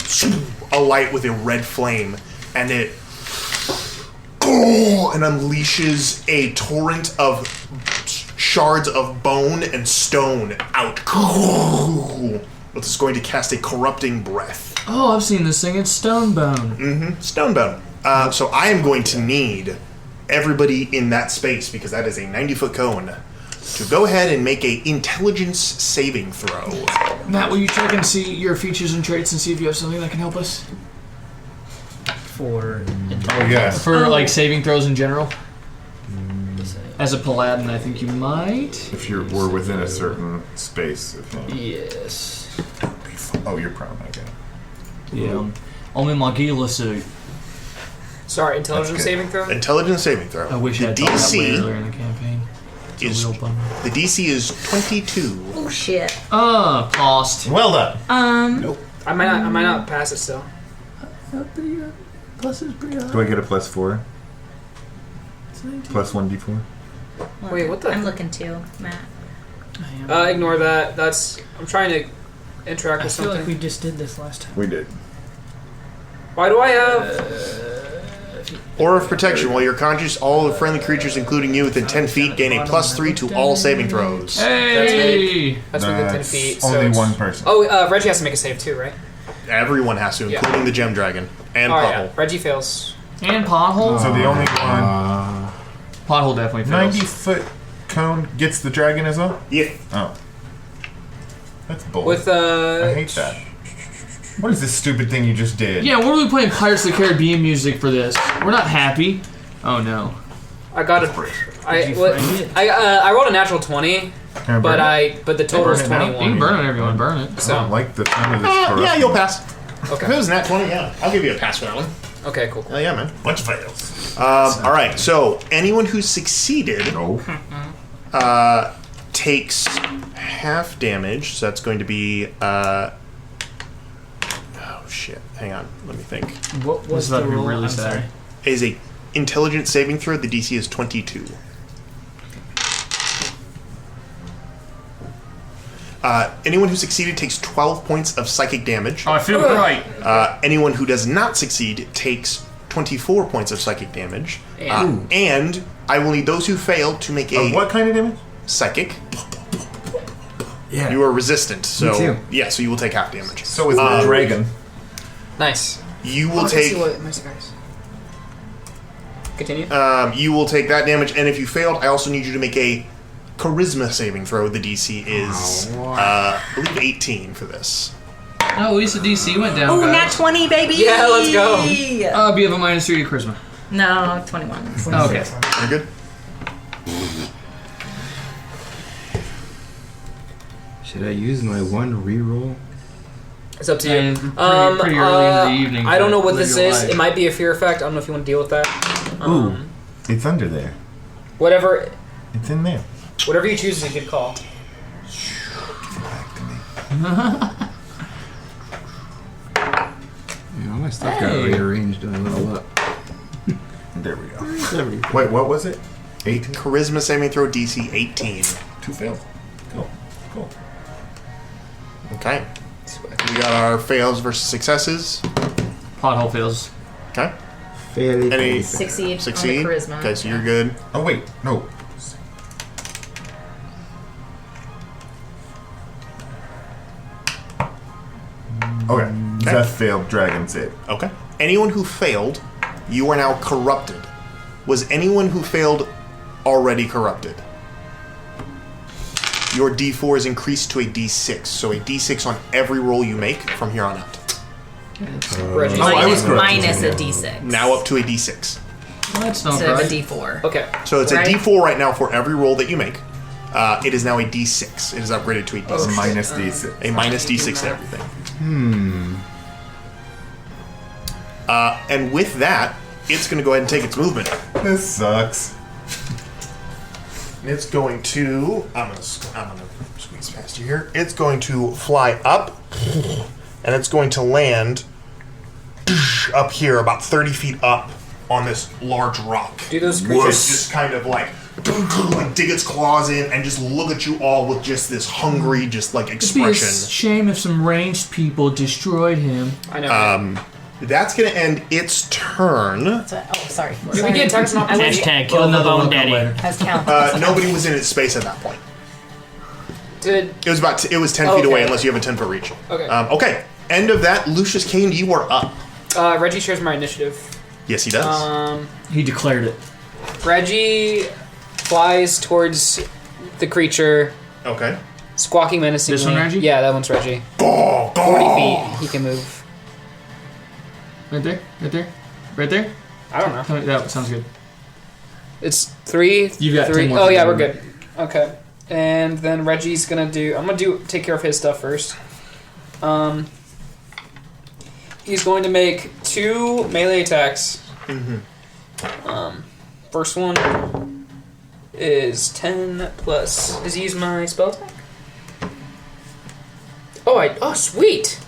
C: alight with a red flame, and it and unleashes a torrent of shards of bone and stone out. It's going to cast a corrupting breath.
D: Oh, I've seen this thing. It's stone bone.
C: Stone bone. So I am going to need everybody in that space, because that is a 90-foot cone, to go ahead and make a intelligence saving throw.
D: Matt, will you check and see your features and traits and see if you have something that can help us?
H: For
G: Oh, yeah.
D: For, like, saving throws in general? As a paladin, I think you might.
G: If you were within a certain space.
D: Yes.
G: Oh, you're prone, okay.
D: Yeah. I'm in my Gila suit.
A: Sorry, intelligence
G: That's good.
A: saving throw?
C: Intelligence saving throw.
D: I wish
C: the
D: I'd thought that way
C: DC
D: earlier in the campaign.
C: is
D: Real bummer.
C: the DC is 22.
B: Oh shit.
D: Paused.
G: Well done.
A: I might not pass it still.
D: Plus is pretty high.
G: Do I get a +4? Plus 1d4?
A: Wait, what the-
B: I'm looking too, Matt.
A: Ignore that. I'm trying to interact
H: I
A: with
H: feel
A: something.
H: like we just did this last time.
G: We did.
A: Why do I have...
C: Aura of protection. While you're conscious, all the friendly creatures, including you within 10 feet, gain a +3 to all saving throws.
D: Hey!
A: That's within 10 feet. So
G: Only
A: it's-
G: one person.
A: Oh, Reggie has to make a save too, right?
C: Everyone has to,
A: Yeah.
C: including the gem dragon and
A: Oh,
C: Pothole.
A: yeah. Reggie fails.
D: And pothole?
G: So the only one
D: Pothole definitely fails.
G: 90-foot cone gets the dragon as well?
C: Yeah.
G: Oh. That's bold.
A: With,
G: I hate that. What is this stupid thing you just did?
D: Yeah, what are we playing Pirates of the Caribbean music for this? We're not happy. Oh no.
A: I got a... I rolled a natural 20,
G: Can I burn it?
A: but the total is
G: burn it now?
A: 21.
D: You can burn it, everyone. Burn it.
G: I
A: So,
G: don't like the sound of this
C: Yeah,
G: corruption.
C: you'll pass.
A: okay.
C: If it was nat 20, yeah. I'll give you a pass for that one.
A: Okay, cool.
C: Oh, yeah, man.
G: Bunch of fails.
C: Alright, so anyone who succeeded
G: No.
C: takes half damage, so that's going to be, oh shit, hang on, let me think.
H: What
D: This
H: was
D: is about
H: the
D: to be
H: roll?
D: really
H: I'm
D: sad.
H: sorry.
C: Is a intelligence saving throw, the DC is 22. Anyone who succeeded takes 12 points of psychic damage.
D: Oh, I feel great.
C: Anyone who does not succeed takes 24 points of psychic damage. And I will need those who failed to make a
G: What kind of damage?
C: psychic.
F: Yeah.
C: You are resistant, so
F: too.
C: yeah, so you will take half damage.
G: So is the dragon.
A: Nice.
C: You will
A: Let's
C: take
A: see what my cigars. Continue.
C: you will take that damage, and if you failed, I also need you to make a charisma saving throw. The DC is I believe 18 for this.
D: Oh, at least the DC went down.
B: Oh,
D: guys.
B: nat 20, baby!
A: Yeah, let's go.
D: You have a minus 3 to charisma.
B: No, 21.
D: Okay.
C: You're good.
F: Should I use my one reroll?
A: It's up to you.
D: And pretty early in the evening.
A: I don't know what
D: to
A: this
D: live your
A: is.
D: life.
A: It might be a fear effect. I don't know if you want to deal with that.
G: Ooh, it's under there.
A: Whatever
G: It's in there.
A: whatever you choose is a good call.
F: Yeah, all my stuff got rearranged when I leveled up.
G: There we go. Wait, what was it? 18?
C: Charisma saving throw DC 18.
G: 2 failed. Cool.
C: Okay. We got our fails versus successes.
D: Pothole fails.
C: Okay.
F: Fairly
C: Any
F: close.
B: Succeed,
C: succeed?
B: on the charisma.
C: Okay, so you're good.
G: Oh, wait. No. Okay. Zeph failed, dragon saved.
C: Okay. Anyone who failed, you are now corrupted. Was anyone who failed already corrupted? Your D4 is increased to a D6, so a D6 on every roll you make from here on out.
A: Reggie.
G: Oh, I was corrupted.
B: Minus a d6.
C: Now up to a D6.
D: That's not
B: Instead of a
D: right.
B: d4.
A: Okay.
C: So it's
B: Right.
C: a D4 right now for every roll that you make. It is now a D6. It is upgraded to a D6.
G: Minus D6.
C: A minus D6 to everything. And with that, it's going to go ahead and take its movement.
G: This sucks.
C: It's going to. I'm gonna squeeze past you here. It's going to fly up, and it's going to land up here, about 30 feet up on this large rock.
A: Do those
C: It's
A: creatures
C: just kind of like dig its claws in and just look at you all with just this hungry, just like
D: It'd be a
C: expression.
D: shame if some ranged people destroyed him.
A: I know.
C: That's going to end its turn.
B: Sorry.
A: Do we get attacks on opportunity?
H: Hashtag kill the bone daddy.
B: Has count.
C: Nobody was in its space at that point.
A: Did
C: It was about. It was 10 feet
A: Okay.
C: away, unless you have a 10-foot reach.
A: Okay.
C: Okay. End of that. Lucius Kane, you are up.
A: Reggie shares my initiative.
C: Yes, he does.
D: He declared it.
A: Reggie flies towards the creature,
C: Okay.
A: squawking menacingly.
D: This one, Reggie?
A: Yeah, that one's Reggie.
C: Go, go.
A: 40 feet. He can move.
D: Right there? Right there? Right there?
A: I don't know.
D: Tell me- That sounds good.
A: It's 3.
D: You've got
A: 3.
D: 10 more
A: Oh
D: to
A: yeah,
D: do.
A: we're good. Okay. And then Reggie's gonna do. I'm gonna take care of his stuff first. He's going to make 2 melee attacks. First one is 10 plus. Does he use my spell attack? Oh, sweet.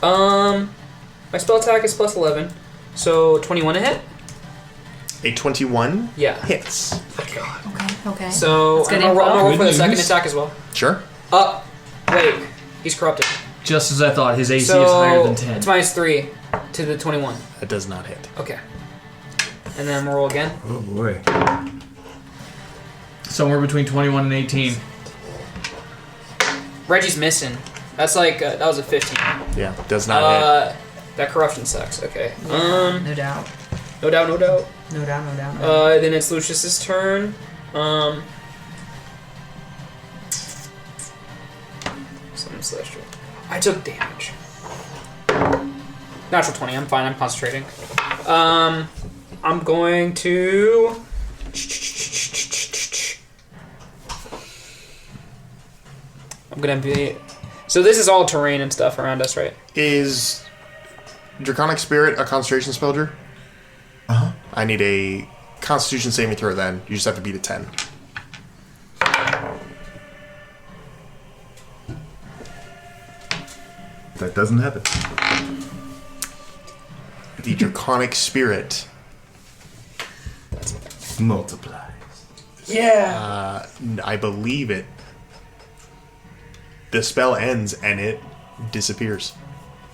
A: My spell attack is plus 11, so 21 to hit.
C: A 21
A: Yeah.
C: hits.
B: Okay.
A: So
B: That's good
A: I'm gonna roll
D: info.
A: for the
D: Good
A: second
D: news.
A: attack as well.
C: Sure.
A: Wait, he's corrupted.
D: Just as I thought, his AC
A: So
D: is higher than 10.
A: it's minus 3 to the 21.
C: That does not hit.
A: Okay. And then we'll roll again.
F: Oh boy.
D: Somewhere between 21 and 18.
A: Reggie's missing. That's like that was a 15.
C: Yeah, does not hit.
A: That corruption sucks. Okay.
B: no doubt.
A: No doubt.
B: No doubt. No doubt.
A: Then it's Lucius's turn. Something celestial. I took damage. Natural 20. I'm fine. I'm concentrating. I'm going to. I'm gonna be. So this is all terrain and stuff around us, right?
C: Is Draconic Spirit a concentration spell, Drew?
G: Uh-huh.
C: I need a Constitution saving throw then. You just have to beat a 10.
G: That doesn't happen.
C: The Draconic Spirit.
G: Multiplies.
A: Yeah.
C: I believe it. The spell ends and it disappears.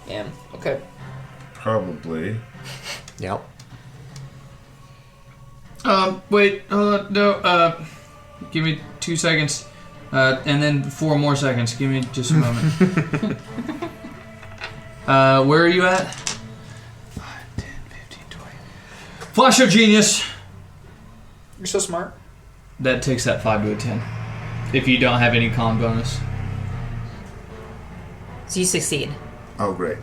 A: Damn. Okay.
G: Probably.
C: Yep.
D: Wait, no, give me 2 seconds, and then 4 more seconds. Give me just a moment. Where are you at? 5, 10, 15, 20. Flash of genius.
A: You're so smart.
D: That takes that 5 to a 10. If you don't have any con bonus.
B: So you succeed.
G: Oh, great.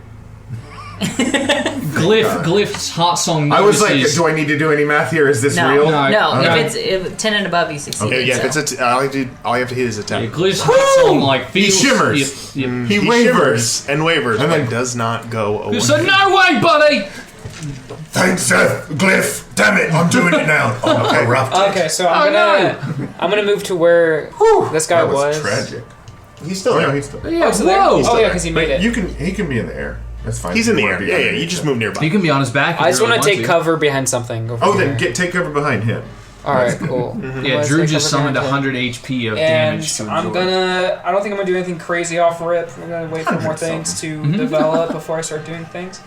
D: Glyph's hot song
G: I was like,
D: notices-
G: do I need to do any math here? Is this
B: No,
G: real?
B: no.
D: Okay.
B: If 10 and above, you succeed.
C: Okay, yeah,
B: so.
C: if it's all you have to hit is a 10.
D: Yeah, Glyph's hot song like
G: He
D: feels...
G: shimmers.
D: Yep.
C: He
G: wavers.
C: shivers and wavers,
G: And
C: but
G: then-
C: does not go away.
D: You said, no way, buddy!
G: Thanks, Seth. Glyph. Damn it, I'm doing it now. Oh, okay, rough.
A: Okay, so I'm gonna move to where this guy
G: That was tragic.
C: He's still
G: Oh,
C: there.
G: no, he's still there.
D: Yeah,
A: so there?
D: whoa!
A: Oh yeah, because he made it.
G: He can be in the air. That's fine.
C: He's
G: If
C: in the
G: you
C: air.
G: wanna be
C: Yeah, yeah.
G: underneath
C: You just
G: it.
C: move nearby.
D: He can be on his back.
A: I just want to take cover behind something. Over
G: Oh,
A: here.
G: then take cover behind him.
A: All right, cool.
D: Yeah,
A: Let's
D: Drew
A: take
D: just
A: cover
D: summoned
A: behind him.
D: 100 HP of
A: And
D: damage to
A: I'm
D: absorb.
A: gonna. I don't think I'm gonna do anything crazy off rip. I'm gonna wait for more things to develop before I start doing things.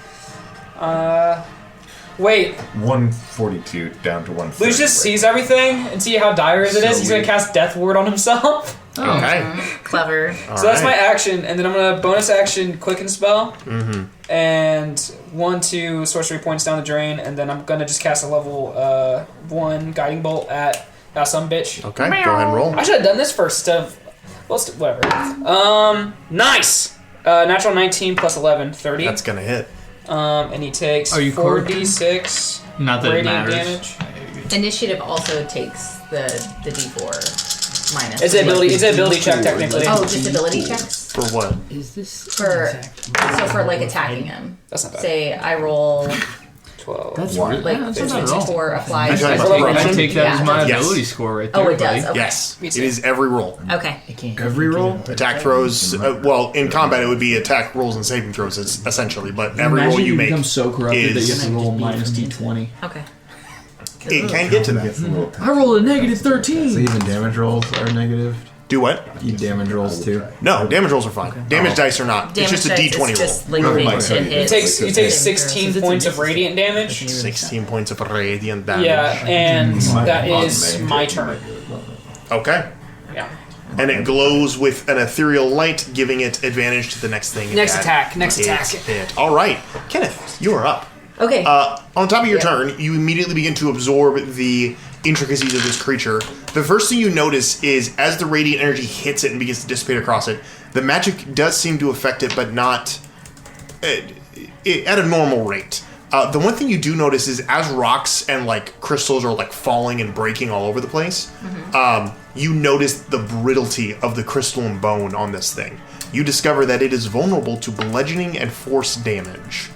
A: Wait.
G: 142 down to 140.
A: Lucius sees everything and see how dire it is. He's gonna cast Death Ward on himself.
D: Oh.
C: Okay.
B: Clever.
C: All
A: So that's my
C: right.
A: action, and then I'm gonna bonus action Quicken Spell, and 1-2 sorcery points down the drain, and then I'm gonna just cast a level 1 Guiding Bolt at some bitch.
C: Okay, go ahead and roll.
A: I should have done this first instead of whatever. Nice. Natural 19 plus 11, 30.
C: That's gonna hit.
A: And he takes
D: Are you
A: 4d6
D: Not that it
A: radiant
D: matters.
A: damage.
B: Initiative also takes the D4 minus.
A: It's an ability check technically.
B: Oh, just ability checks?
C: For what?
H: Is this
B: For attacking him.
A: That's not bad.
B: Say I roll
A: 12.
H: That's
G: One.
B: like
H: that's
D: not bad at all.
B: 4 applied.
C: Are you talking
D: I
C: about
D: take, I take that
B: Yeah.
D: as my
C: Yes.
D: ability score right there.
B: Oh, it does.
D: buddy.
B: Okay.
C: Yes,
A: Me
C: it
A: too.
C: is every roll.
B: Okay.
G: Every roll?
C: Attack throws. Well, in combat, it would be attack rolls and saving throws, essentially. But every
D: Imagine
C: roll you make,
D: become so corrupted that you
C: is-
D: have to roll minus d20.
B: Okay.
C: it can get to that.
D: I rolled a negative 13.
F: So even damage rolls are negative.
C: Do what?
F: You damage rolls too.
C: No, damage rolls are fine. Damage dice are not.
B: Damage
C: it's just a
B: dice,
C: D20
B: it's just
C: roll.
B: like
G: Really?
B: makes it
G: You
A: You
B: hits.
A: take 16 points of radiant damage.
C: 16 points of radiant damage.
A: Yeah, and that is my turn.
C: Okay.
A: Yeah.
C: And it glows with an ethereal light, giving it advantage to the next thing.
A: Next
C: that
A: attack, next
C: it's
A: attack.
C: hit. All right, Kenneth, you are up.
B: Okay.
C: On top of your turn, you immediately begin to absorb the intricacies of this creature. The first thing you notice is as the radiant energy hits it and begins to dissipate across it, the magic does seem to affect it, but not at a normal rate. The one thing you do notice is as rocks and like crystals are like falling and breaking all over the place, you notice the brittlety of the crystalline bone on this thing. You discover that it is vulnerable to bludgeoning and force damage.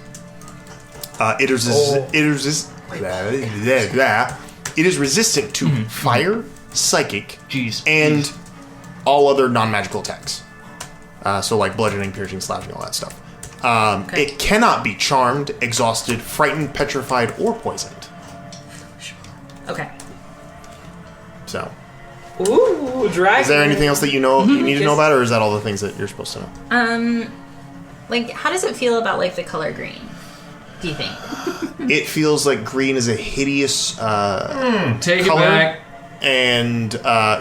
C: It is resistant to fire, psychic, and all other non-magical attacks. So like bludgeoning, piercing, slashing, all that stuff. It cannot be charmed, exhausted, frightened, petrified, or poisoned.
B: Okay.
C: So,
A: Ooh, dragon.
C: is there anything else that you need to know about, or is that all the things that you're supposed to know?
B: Like, how does it feel about like the color green? Do you think?
C: It feels like green is a hideous
D: Take it
C: color
D: back.
C: and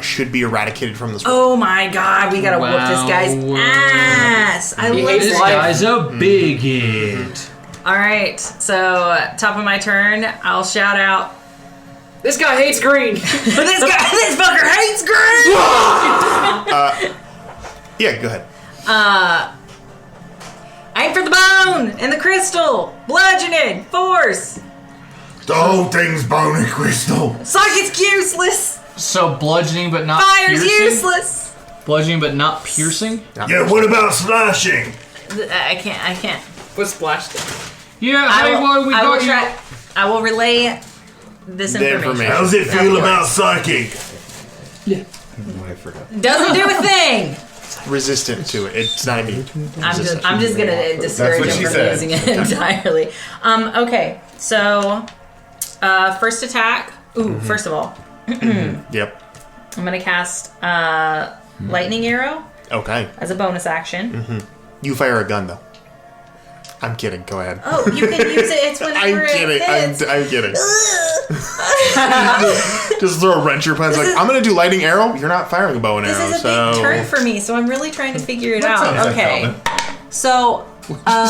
C: should be eradicated from this world.
B: Oh my god, we gotta whoop this guy's
D: Wow.
B: ass! I
A: He
B: love
A: hates
B: this.
D: This
A: life.
D: guy's a bigot.
B: Alright, so top of my turn, I'll shout out.
A: This guy hates green.
B: This fucker hates green!
C: Yeah, go ahead.
B: Aim for the bone and the crystal! Bludgeoning! Force!
G: The whole thing's bone and crystal.
B: Psychic's useless!
D: So bludgeoning but not
B: Fire's
D: piercing?
B: useless!
D: Bludgeoning but not piercing?
G: Yeah, what about slashing?
B: I can't.
A: What's splashed?
D: Yeah,
B: I
D: hey,
B: will,
D: well, we
B: I will
D: got you.
B: try. I will relay this
C: The
B: information.
C: information.
G: How's it feel
B: Of
G: about
B: course.
G: psychic?
F: I forgot.
B: Doesn't do a thing!
C: Resistant to it. It's not immune.
B: I'm just gonna discourage
G: what
B: him
G: she
B: from
G: said.
B: using it entirely. Okay, so first attack. First of all,
C: Yep.
B: I'm gonna cast lightning arrow
C: Okay.
B: as a bonus action.
C: You fire a gun though. I'm kidding. Go ahead.
B: Oh, you can use it. It's whenever
C: I'm kidding.
B: it hits.
C: I'm kidding. Just throw a wrench your plan. It's like, I'm going to do lightning arrow. You're not firing a bow and
B: This
C: arrow.
B: is a
C: so
B: big turn for me, so I'm really trying to figure it out.
G: that,
B: Okay.
G: Calvin?
B: So,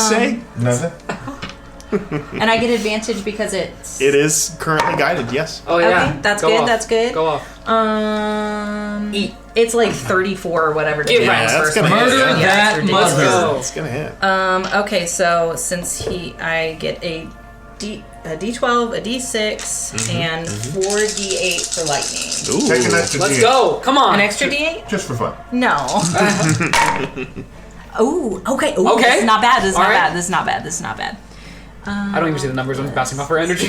C: say
G: Nothing.
B: and I get advantage because it's...
C: it is currently guided. Yes.
A: Oh yeah.
B: Okay, that's
A: Go
B: good,
A: off.
B: that's good.
A: Go off.
B: It's like 34 or whatever. To
A: Yeah,
B: hit
C: Yeah,
B: on
C: that's
B: first
C: gonna
B: one.
C: hit.
H: Murder
C: Yeah.
H: that
B: it's
A: Let's
H: mother.
A: go.
C: It's gonna hit.
B: Okay, so since I get a D12, a D6, and 4D8 for lightning.
C: Ooh.
G: Take an extra
A: Let's
G: D8.
A: go. Come on.
B: An extra D8?
G: Just for fun.
B: No. Ooh, okay. Ooh,
A: Okay.
B: This is not bad. This is
A: All
B: not
A: right.
B: bad. This is not bad. This is not bad.
A: I don't even see the numbers. I'm bouncing off her energy.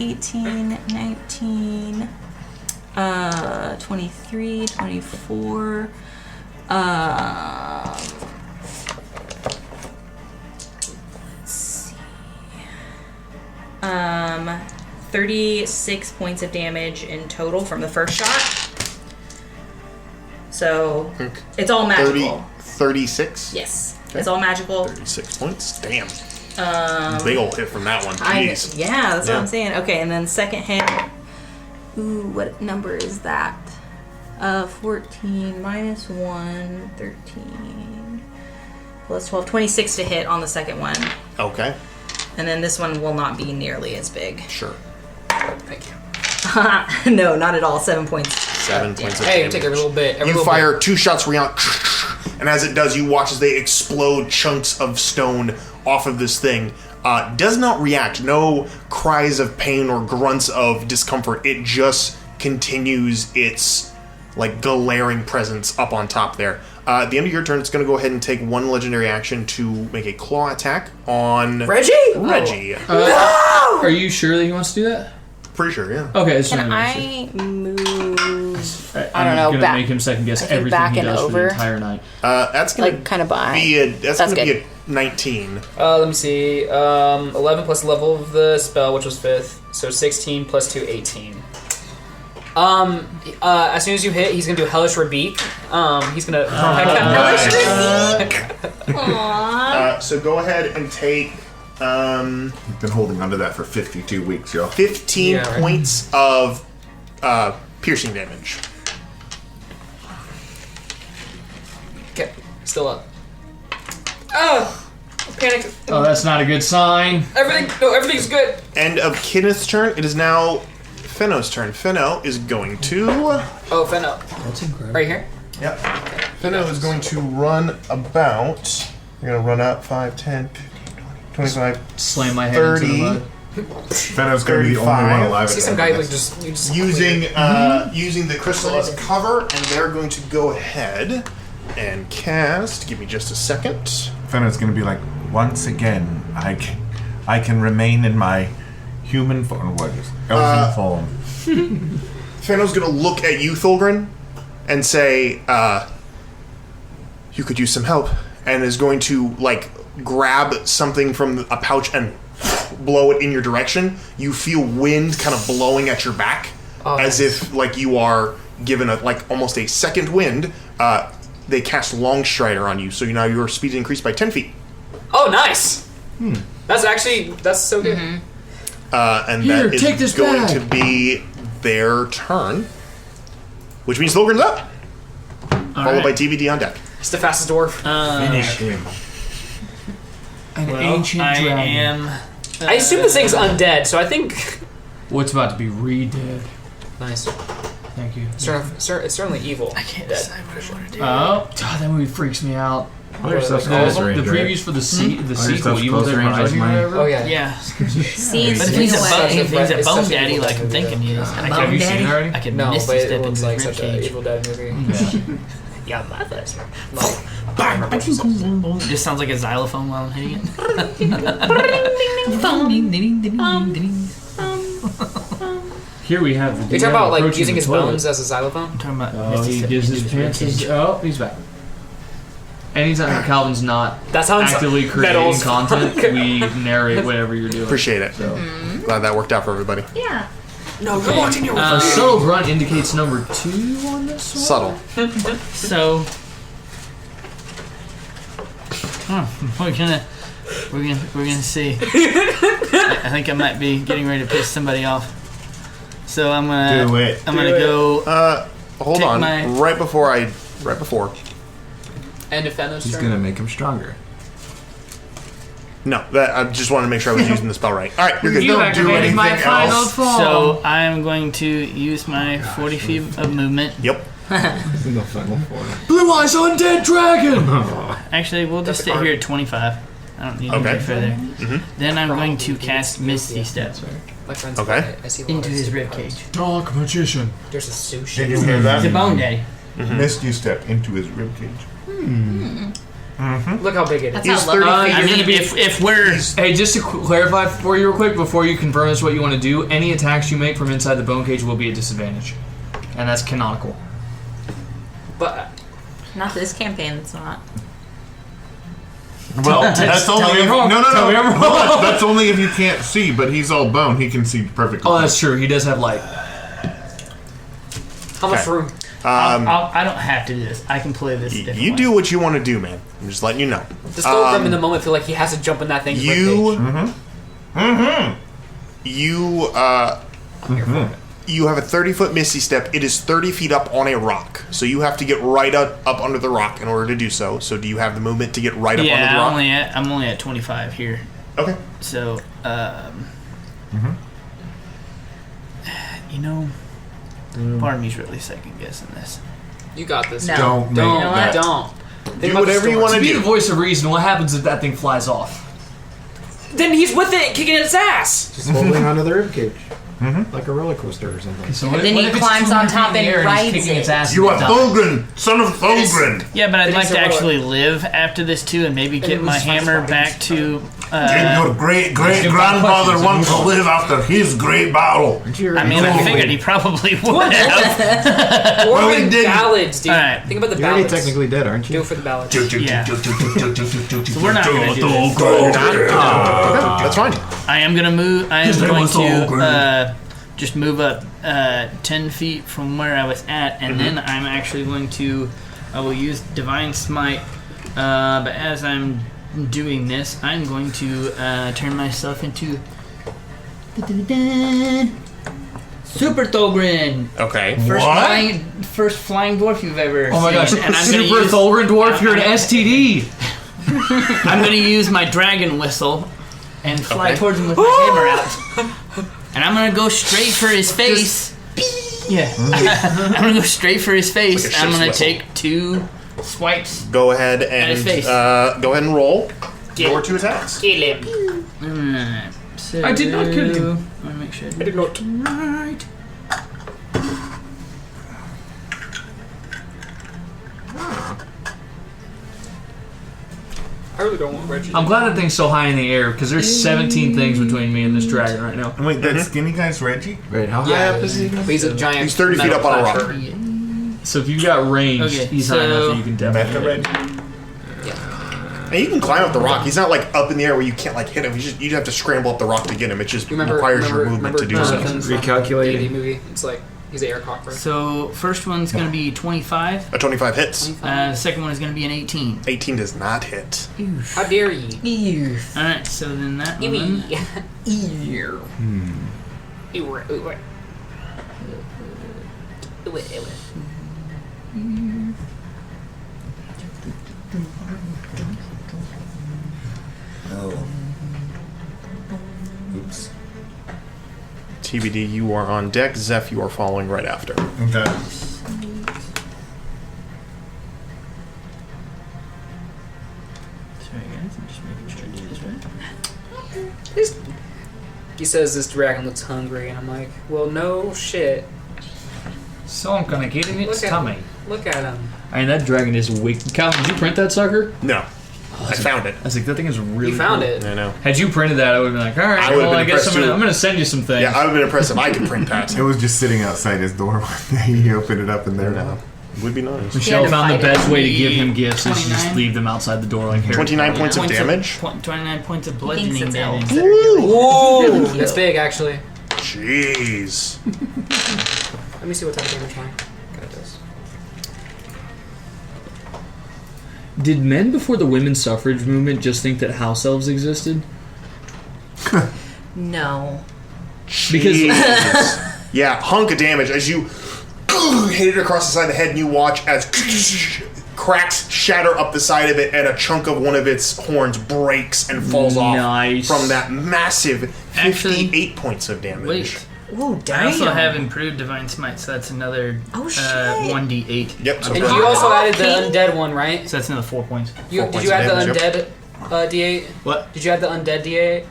B: 18, 19, 23, 24, let's see. 36 points of damage in total from the first shot. So it's all magical.
C: 36?
B: Yes. It's all magical.
C: 36 points? Damn. Big ol' hit from that one.
B: Yeah,
C: Jeez.
B: that's what
C: Yeah.
B: I'm saying. Okay, and then second hit. Ooh, what number is that? 14 minus 1, 13 plus 12, 26 to hit on the second one.
C: Okay.
B: And then this one will not be nearly as big.
C: Sure.
A: Thank you.
B: No, not at all. 7 points.
C: 7 points of
A: Hey,
C: damage.
A: take every little bit. Every
C: You
A: little
C: fire
A: bit.
C: 2 shots where you're and as it does, you watch as they explode chunks of stone off of this thing. Does not react. No cries of pain or grunts of discomfort. It just continues its like glaring presence up on top there. At the end of your turn, it's going to go ahead and take 1 legendary action to make a claw attack on
A: Reggie?
C: Reggie.
D: Are you sure that he wants to do that?
C: Pretty sure, yeah.
D: Okay, that's
I: Can
D: not
I: I move?
D: I'm
I: I don't know,
D: gonna
I: back-
D: make him second guess
I: I think
D: everything
I: back
D: he
I: and
D: does for
I: over.
D: the entire night.
C: That's going
I: Like, kind of behind.
C: be that's
I: That's
C: going to be
I: good.
C: a 19.
A: Let me see. 11 plus the level of the spell, which was 5th. So 16 plus 2, 18. As soon as you hit, he's gonna do Hellish Rebuke. He's gonna
C: So go ahead and take
G: You've been holding onto that for 52 weeks, y'all.
C: 15
A: Yeah, right.
C: points of piercing damage.
A: Okay, still up. Oh, panic!
D: Oh, that's not a good sign.
A: Everything's good.
C: End of Kenneth's turn. It is now Fenno's turn. Fenno is going to.
A: Oh, Fenno.
D: That's incredible.
A: Right here.
C: Yep. Fenno is going to run about. You're going to run up 5, 10, 15, 20, 25,
D: Slam my head
C: 30.
D: into the mud.
G: Fenno's going to be the only
C: 35.
G: one alive.
A: See
G: at
A: some
G: the end
A: guy
G: of
A: like
G: this.
A: just
C: using using the crystal as cover, and they're going to go ahead and cast. Give me just a second.
G: Fenno's going to be like, once again, I can remain in my human form. What is elfin form?
C: Fenno's going to look at you, Thulgrin, and say, you could use some help, and is going to, like, grab something from a pouch and blow it in your direction. You feel wind kind of blowing at your back, as if, like, you are given, almost a second wind. They cast Long Strider on you, so now your speed increased by 10 feet.
A: Oh, nice. That's so good.
C: And
D: Here,
C: that is
D: take this
C: going
D: back.
C: to be their turn, which means Thulgrin's up, followed by TBD on deck.
A: It's the fastest dwarf.
G: Finish him.
D: An
H: Well,
D: ancient
H: I
D: dragon.
H: am.
A: I assume this thing's undead, so I think.
D: What's about to be re-dead?
A: Nice.
D: Thank you.
A: It's certainly evil. I can't
H: decide what I want to do.
D: Oh, God, that movie freaks me out.
G: All your stuff's
D: The,
G: closer range,
D: the
G: right?
D: previews for the sequel,
G: stuff's
D: Evil
G: closer
D: Dead
G: range like
D: Rising or
G: mine.
D: whatever.
A: Oh yeah.
H: Yeah.
B: Seems
H: But if
B: to
H: he's
B: be
H: a
B: away.
H: bone, if he's a
A: It's
H: bone
A: such an
H: daddy
A: evil
H: like I'm
A: movie.
H: thinking he is,
D: Have you seen it already?
H: I can
A: No,
H: misty
A: but it
H: step
A: looks
H: into
A: like
H: his
A: such an
H: ribcage.
A: Evil Dead movie.
H: Yeah, mother's.
A: Like,
H: It just sounds like a xylophone while I'm hitting it.
D: Here we have the.
A: you talking about like
D: approaching
A: using
D: the
A: his
D: toilet.
A: bones as a xylophone?
H: I'm talking about
D: Oh,
H: misty
D: he
H: step
D: gives
H: into
D: his
H: his
D: pants.
H: ribcage.
D: Oh, he's back. Anytime Calvin's not
A: That sounds
D: actively creating
A: metal's
D: content, we narrate whatever you're doing.
C: Appreciate it.
D: So.
C: Glad that worked out for everybody.
B: Yeah.
A: No, come on, continue.
D: A subtle grunt indicates number 2 on this one.
C: Subtle.
H: So We're gonna see. I think I might be getting ready to piss somebody off. So I'm gonna
G: Do it.
H: I'm gonna go.
C: Hold
H: Take
C: on.
H: my-
C: Right before.
A: And if Fenno's
F: He's
A: turn.
F: gonna make him stronger.
C: No, that I just wanted to make sure I was using the spell right. All right, you're good.
D: You
G: Don't do
D: activated my
G: anything
D: final
G: else.
D: form.
H: So I'm going to use my 40 feet of movement.
C: Yep.
F: In the final form.
D: Blue Eyes Undead Dragon!
H: Actually, we'll just sit here at 25. I don't need to
C: Okay.
H: go further. Then I'm going to cast Misty Step
A: My friend's
C: Okay.
A: I see
H: into his ribcage.
D: Dark Magician.
A: There's a
G: Did
A: sushi.
G: you hear that?
H: He's a bone daddy.
G: Missed you step into his ribcage.
A: Look how big it is.
B: That's
C: He's
B: how
C: 30
B: lovely.
C: feet.
H: I
C: You're
H: mean,
C: gonna
H: if we're
D: Hey, just to clarify for you real quick, before you confirm this what you want to do, any attacks you make from inside the bone cage will be a disadvantage. And that's canonical.
A: But
B: Not this campaign, it's not.
G: Well, that's
D: tell
G: only
D: me
G: if,
D: wrong.
G: no,
D: Tell me I'm wrong.
G: That's only if you can't see. But he's all bone; he can see perfectly.
D: Oh, that's true. He does have light.
A: how much room?
H: I don't have to do this. I can play this. different
C: You
H: way.
C: do what you want to do, man. I'm just letting you know.
A: Does Thorgrim in the moment feel like he has to jump in that thing?
C: You have a 30-foot misty step. It is 30 feet up on a rock, so you have to get right up under the rock in order to do so. So, do you have the movement to get right up under the
H: Yeah,
C: rock?
H: I'm only at 25 here.
C: Okay.
H: So, you know, part of me's really second guessing this.
A: You got this.
B: No.
G: Don't
A: Don't.
G: make that.
A: Don't.
C: Do whatever you want
D: To
C: to
D: be the
C: do.
D: voice of reason, what happens if that thing flies off?
A: Then he's with it, kicking its ass.
F: Just holding onto the ribcage. Like a roller coaster or something.
D: So
B: And then he climbs on top and rides
D: kicking its
B: it.
D: ass
G: You
D: and
G: are
D: it dies.
G: Thulgrin, son of Thulgrin.
H: Yeah, but I'd
A: It
H: like
A: is
H: to
A: a roller.
H: actually live after this too, and maybe get my hammer back to.
G: And your great grandfather wants to live after his great battle.
H: I mean, I figured he probably would have.
G: Well, he
A: Dwarven
G: didn't.
A: ballads, dude.
H: Alright.
A: Think about the
F: You're already
A: ballads.
F: technically dead, aren't
A: Do
F: you?
A: it for the ballads.
H: Yeah. So we're not gonna do this.
C: Okay, that's fine.
H: I am gonna move. I am
D: His name
H: going
D: was Thorgrim.
H: to just move up 10 feet from where I was at, and then I'm actually going to. I will use Divine Smite, but as I'm doing this, I'm going to turn myself into Super Thogrin.
C: Okay.
H: First flying dwarf you've ever
D: Oh my gosh,
H: seen. And I'm gonna
D: Super
H: use-
D: Thulgrin Dwarf, you're an STD.
H: I'm gonna use my dragon whistle and fly
C: Okay.
H: towards him with my hammer out. And I'm gonna go straight for his face. Yeah. I'm gonna go straight for his face.
C: Like a
H: I'm
C: ship's
H: gonna
C: whistle.
H: take 2 swipes.
C: Go ahead
H: his face.
C: and roll your 2 attacks.
A: Kill him.
H: Alright. So
D: I did not kill him.
H: I wanna make sure I
A: I did not.
H: right.
A: I really don't want Reggie.
D: I'm glad that thing's so high in the air because there's 17 things between me and this dragon right now.
G: Wait, that skinny guy's Reggie?
F: Wait, how high
A: Yeah,
F: up is he?
A: but he's a giant.
C: He's 30 feet
A: metal
C: up on a rock.
A: platform.
D: So if you've got range,
H: Okay,
D: he's high
H: so-
D: enough that you can
G: Mecca
D: definitely.
G: Reggie?
C: And you can climb up the rock. He's not like up in the air where you can't like hit him. You just have to scramble up the rock to get him. It just requires your movement to do so.
F: Recalculating.
A: D&D movie. It's like he's an air cock, right?
H: So first one's gonna be 25.
C: A 25 hits.
H: The second one is gonna be an 18.
C: 18 does not hit.
A: How dare ye?
H: Alright, so then that
A: Give
H: one.
A: me. Ear.
G: Oops.
C: TBD, you are on deck. Zeph, you are following right after.
G: Okay.
H: Sorry guys, I'm just making sure I do this right.
A: He says this dragon looks hungry, and I'm like, well, no shit.
D: So I'm gonna get in its
A: Look at
D: tummy.
A: Look at him.
D: I mean, that dragon is weak. Calvin, did you print that sucker?
C: No. I found it.
D: I was like, that thing is really
A: You found
D: cool.
A: it.
C: I know.
D: Had you printed that, I would have been like, all right,
C: I would've
D: well,
C: been
D: I guess
C: impressed too.
D: I'm gonna send you some things.
C: Yeah, I would have been impressed if I could print that.
G: It was just sitting outside his door one day. He opened it up and there now.
C: Would be nice.
D: Michelle
B: to
D: found the
B: fight it.
D: best way to give him gifts is to just
H: 29.
D: leave them outside the door like Harry
C: 29
D: Potter.
C: points of damage.
H: 29 points of
B: Thinks
H: bludgeoning
B: it's
H: damage.
B: elves that are doing it.
A: Whoa!
B: Really
A: That's
B: cute.
A: big, actually.
C: Jeez.
A: Let me see what type of damage mine. God, it does.
D: Did men before the women's suffrage movement just think that house elves existed?
B: No.
D: Because
C: Yeah, hunk of damage as you hit it across the side of the head, and you watch as cracks shatter up the side of it, and a chunk of one of its horns breaks and falls off from that massive 58 points of damage.
H: Wait.
B: Ooh, damn.
H: I also have improved Divine Smite, so that's another 1d8.
C: Yep. So
A: And you also added the undead one, right?
H: So that's another 4 points.
A: Did you add the
C: damage,
A: undead D8?
H: What?
A: Did you add the undead D8?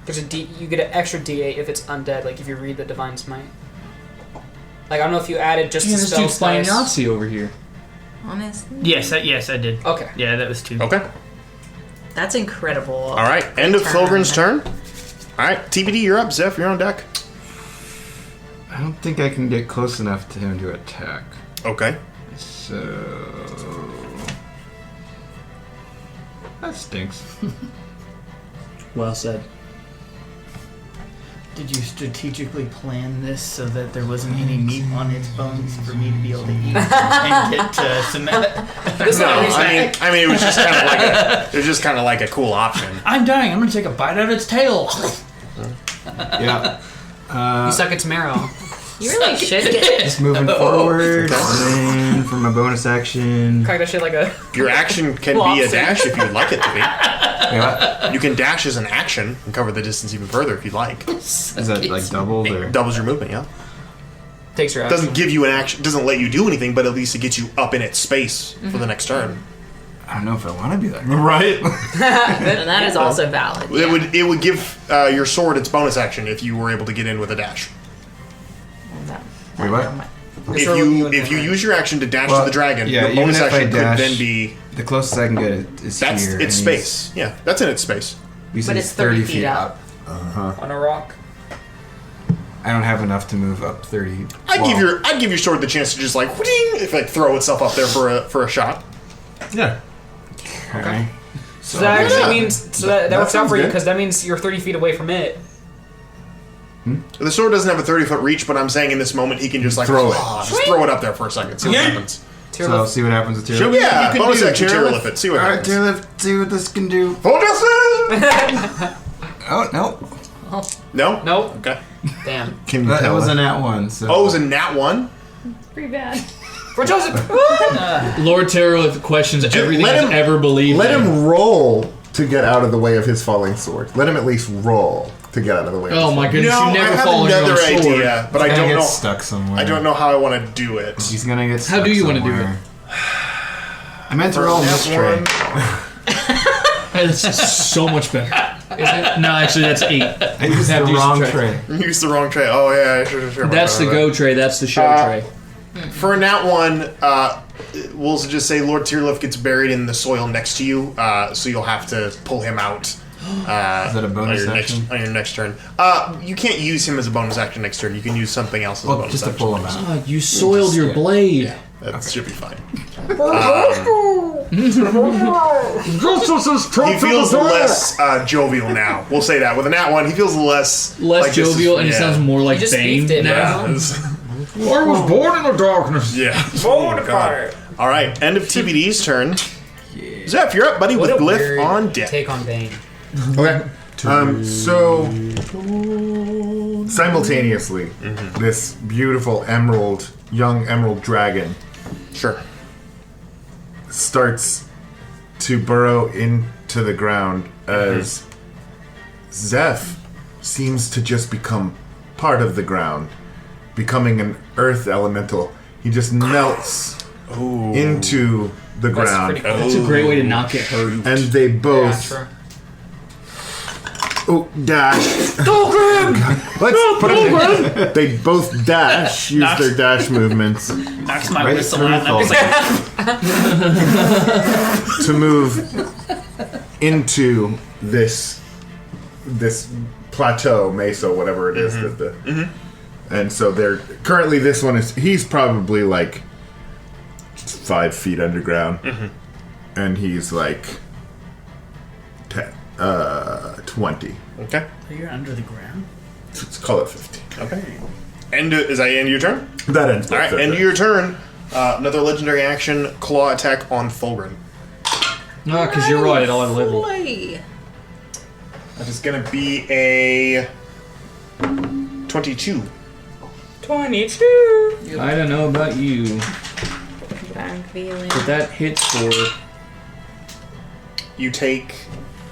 A: There's a D. You get an extra D8 if it's undead. Like if you read the Divine Smite. Like I don't know if you added just the
D: this
A: spell
D: dude's playing
A: dice.
D: Yahtzee over here.
B: Honestly.
H: Yes, I did.
A: Okay.
H: Yeah, that was 2.
C: Okay.
B: That's incredible.
C: All right. End of Fulgrim's turn. All right. TBD, you're up. Zeph, you're on deck.
F: I don't think I can get close enough to him to attack.
C: Okay.
F: So that stinks.
D: Well said.
H: Did you strategically plan this so that there wasn't any meat on its bones for me to be able to eat and get cement?
C: No, I mean, it was just kind of like a cool option.
H: I'm dying. I'm gonna take a bite out of its tail.
F: Yeah.
A: You suck its marrow.
B: You really should get
F: Just moving forward, and then for my bonus action.
A: Crack that shit like a.
C: Your action can be a dash if you'd like it to be.
F: Yeah.
C: You can dash as an action and cover the distance even further if you'd like.
F: Is that like doubled or?
C: Doubles your movement, yeah.
A: Takes your action.
C: Doesn't give you an action, doesn't let you do anything, but at least it gets you up in its space for the next turn.
F: I don't know if I want to be that.
G: Right?
B: and that is also valid. Yeah.
C: It would give your sword its bonus action if you were able to get in with a dash.
F: Wait, what?
C: If you use your action to dash to the dragon,
F: yeah,
C: your bonus
F: even if I
C: action could
F: dash-
C: then be
F: The closest I can get is
C: that's
F: here.
C: its
F: and he's-
C: space. Yeah, that's in its space.
F: You said
B: But
F: he's
B: it's 30 feet up.
A: on a rock.
F: I don't have enough to move up 30.
C: I'd give your sword the chance to just like throw itself up there for a shot.
G: Yeah.
F: Okay.
A: So that actually means that works out
G: sounds
A: for you
G: good.
A: because that means you're 30 feet away from it.
C: The sword doesn't have a 30-foot reach, but I'm saying in this moment he can just like
G: Throw it.
C: just throw it up there for a second, see what happens.
F: So I'll see what happens with
G: Should
F: Tearlift.
G: we-
C: Yeah,
G: You can
C: bonus
G: do
C: action
G: Tearlift.
C: Tearlift it. See what
F: Alright,
C: happens.
F: Tearlift, see what this can do.
C: Hold us
F: Oh, no.
C: No?
A: Nope.
C: Okay.
A: Damn.
G: Can you
F: That
G: tell
F: was
G: us?
F: a nat 1, so.
C: Oh, it was a nat 1?
B: Pretty bad.
A: For Joseph.
D: Lord Terror questions everything
G: let
D: he's
G: him-
D: ever believed.
G: Let
D: in.
G: him roll to get out of the way of his falling sword. Let him at least roll to get out of the way.
D: Oh
G: of
D: my
G: his
D: goodness!
C: No,
D: you never
C: I have
D: fall on your
C: another
D: own sword.
C: idea, but I
F: He's gonna
C: don't
F: get
C: know.
F: stuck somewhere.
C: I don't know how I want to do it.
F: He's gonna get stuck
D: do you wanna do
F: somewhere. I meant to roll this
C: Nat
F: tray.
C: 1.
D: That's so much better. Is it? No, actually, that's 8.
F: I used
D: Have
F: the
D: to use
F: wrong
D: the
F: tray.
C: You used the wrong tray. Oh yeah, sure.
D: That's the go tray. That's the show tray.
C: For a nat 1, we'll just say Lord Tearlift gets buried in the soil next to you, so you'll have to pull him out.
F: Is that a bonus
C: on your
F: action?
C: on your next turn. You can't use him as a bonus action next turn. You can use something else as a
F: Well,
C: bonus
F: just to
C: action.
F: pull him out.
D: Oh, you soiled your blade.
C: Yeah, that should be fine. He feels less jovial now. We'll say that. With a nat 1, he feels less like this is-
D: jovial, and he
C: yeah.
D: sounds more like
A: just
D: Bane
A: beefed it,
D: now.
A: bro.
D: I was born in the darkness.
C: Yeah. Oh, God. All right, end of TBD's turn. Zeph, you're up, buddy,
A: What
C: with
A: a
C: Glyph
A: weird
C: on deck.
A: take on Bane.
G: Okay. So simultaneously, this beautiful young emerald dragon
C: Sure.
G: starts to burrow into the ground as Zeph seems to just become part of the ground, becoming an earth elemental. He just melts into the
A: That's
G: ground,
A: pretty cool.
D: That's a great way to not get hurt.
G: and they
A: Yeah,
G: both
A: true.
G: dash. Let's put it. They both dash. Use their dash movements
H: Knocks my
F: Right
H: whistle
F: through
H: out.
F: the
G: to move into this plateau, mesa, whatever it is that the. And so they're currently this one he's probably like 5 feet underground, and he's like 20.
C: Okay.
H: You're under the ground.
G: Let's call it 15.
C: Okay. Is that end of your turn?
G: That ends.
C: All right, end of your turn. Another legendary action, claw attack on Fulgrim.
D: No, because you're right. I'll have level.
C: That is going to be a 22.
I: 22.
D: I don't know about you,
B: I'm feeling.
D: but that hits for.
C: You take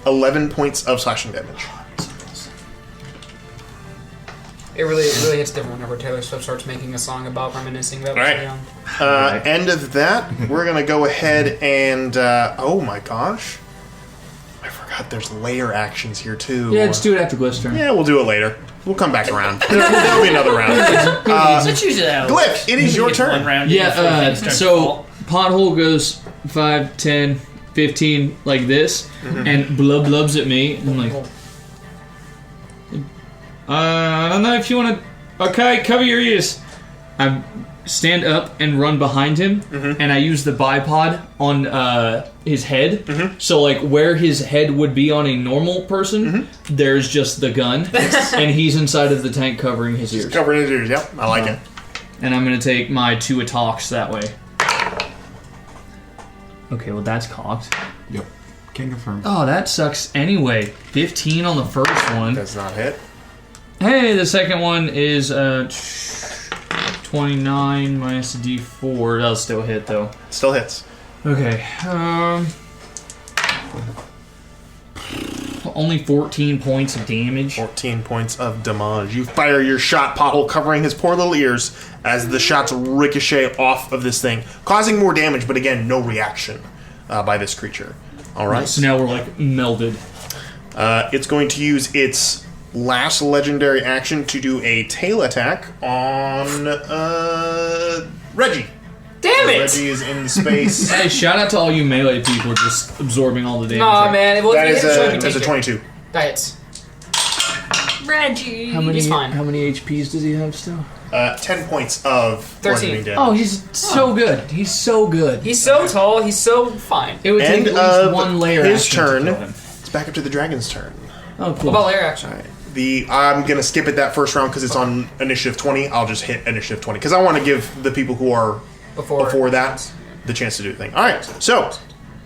C: 11 points of slashing damage.
A: It really hits different whenever Taylor Swift starts making a song about reminiscing about
C: All right.
A: young.
C: End of that, we're going to go ahead and... oh my gosh. I forgot there's layer actions here too.
D: Yeah, just do it after Glyph's turn.
C: Yeah, we'll do it later. We'll come back around. There'll be another round.
H: Let's use it out.
C: Glyph, it is your
H: One
C: turn.
H: round
D: Yeah,
H: before things start to
D: so
H: fall.
D: Pothole goes 5, 10, 15 like this, and blubs at me. And I'm like, I don't know if you want to. Okay, cover your ears. I stand up and run behind him, and I use the bipod on his head. So, like, where his head would be on a normal person, there's just the gun, and he's inside of the tank covering his ears.
C: Covering his ears, yep. I like it.
D: And I'm going to take my 2 attacks that way. Okay, well, that's cocked.
F: Yep. Can confirm.
D: Oh, that sucks anyway. 15 on the first one.
C: Does not hit.
D: Hey, the second one is 29 minus a d4. That'll still hit, though.
C: Still hits.
D: Okay. Only 14 points of damage.
C: 14 points of damage. You fire your shot, Pothole, covering his poor little ears as the shots ricochet off of this thing, causing more damage, but again, no reaction by this creature. All right.
D: So now we're, like, melded.
C: It's going to use its last legendary action to do a tail attack on Reggie.
A: Damn it!
C: Reggie is in the space.
D: Hey, shout out to all you melee people just absorbing all the damage.
A: Nah, man. It
C: That
A: hits,
C: is
A: so you
C: a
A: take it.
C: 22.
A: That hits.
B: Reggie.
A: He's fine.
D: How many HPs does he have still?
C: 10 points of
A: 13.
C: bludgeoning damage.
D: Oh, he's so good. He's so good.
A: He's so tall. He's so fine.
D: It would
C: End
D: take at least
C: of
D: one layer
C: his
D: action to
C: turn.
D: kill him.
C: It's back up to the dragon's turn.
D: Oh,
A: What
D: cool.
A: about layer action?
C: I'm going to skip it that first round because it's on initiative 20. I'll just hit initiative 20 because I want to give the people who are before that the chance to do the thing. All right, so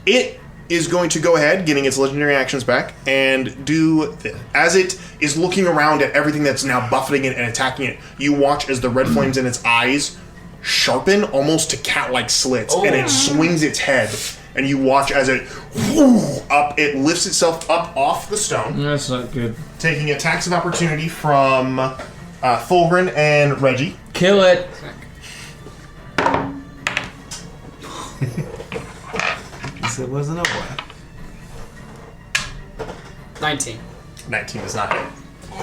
C: it is going to go ahead, getting its legendary actions back, and do this. As it is looking around at everything that's now buffeting it and attacking it, you watch as the red flames in its eyes sharpen almost to cat-like slits, and it swings its head, and you watch as it it lifts itself up off the stone,
D: That's not good.
C: taking attacks of opportunity from Fulgrim and Reggie.
D: Kill it.
F: Guess it wasn't a what?
A: 19.
C: 19 does not hit.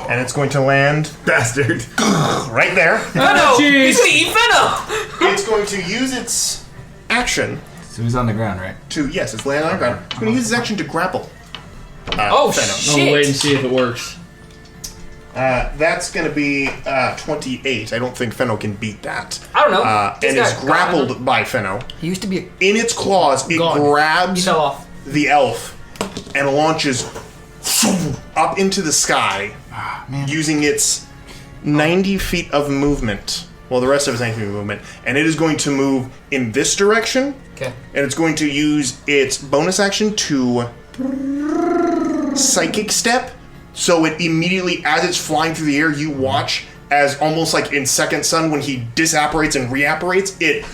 C: And it's going to land
G: Bastard.
C: right there.
A: Fenno!
D: jeez.
A: He's gonna eat Fenno!
C: It's going to use its action
F: So he's on the ground, right?
C: to, yes, it's laying on the ground. It's going to use its action to grapple.
A: Oh,
C: Fenno.
D: I'll wait and
A: shit!
D: see if it works.
C: That's going to be 28. I don't think Fenno can beat that.
A: I don't know. This
C: And it's
A: guy-
C: grappled by Fenno.
A: He used to be
C: In its claws, it
A: gone. He
C: grabs
A: fell off.
C: the elf and launches up into the sky using its 90 feet of movement. Well, the rest of its 90 feet of movement. And it is going to move in this direction.
A: Okay.
C: And it's going to use its bonus action to psychic step. So it immediately, as it's flying through the air, you watch as almost like in Second Son when he disapparates and reapparates, it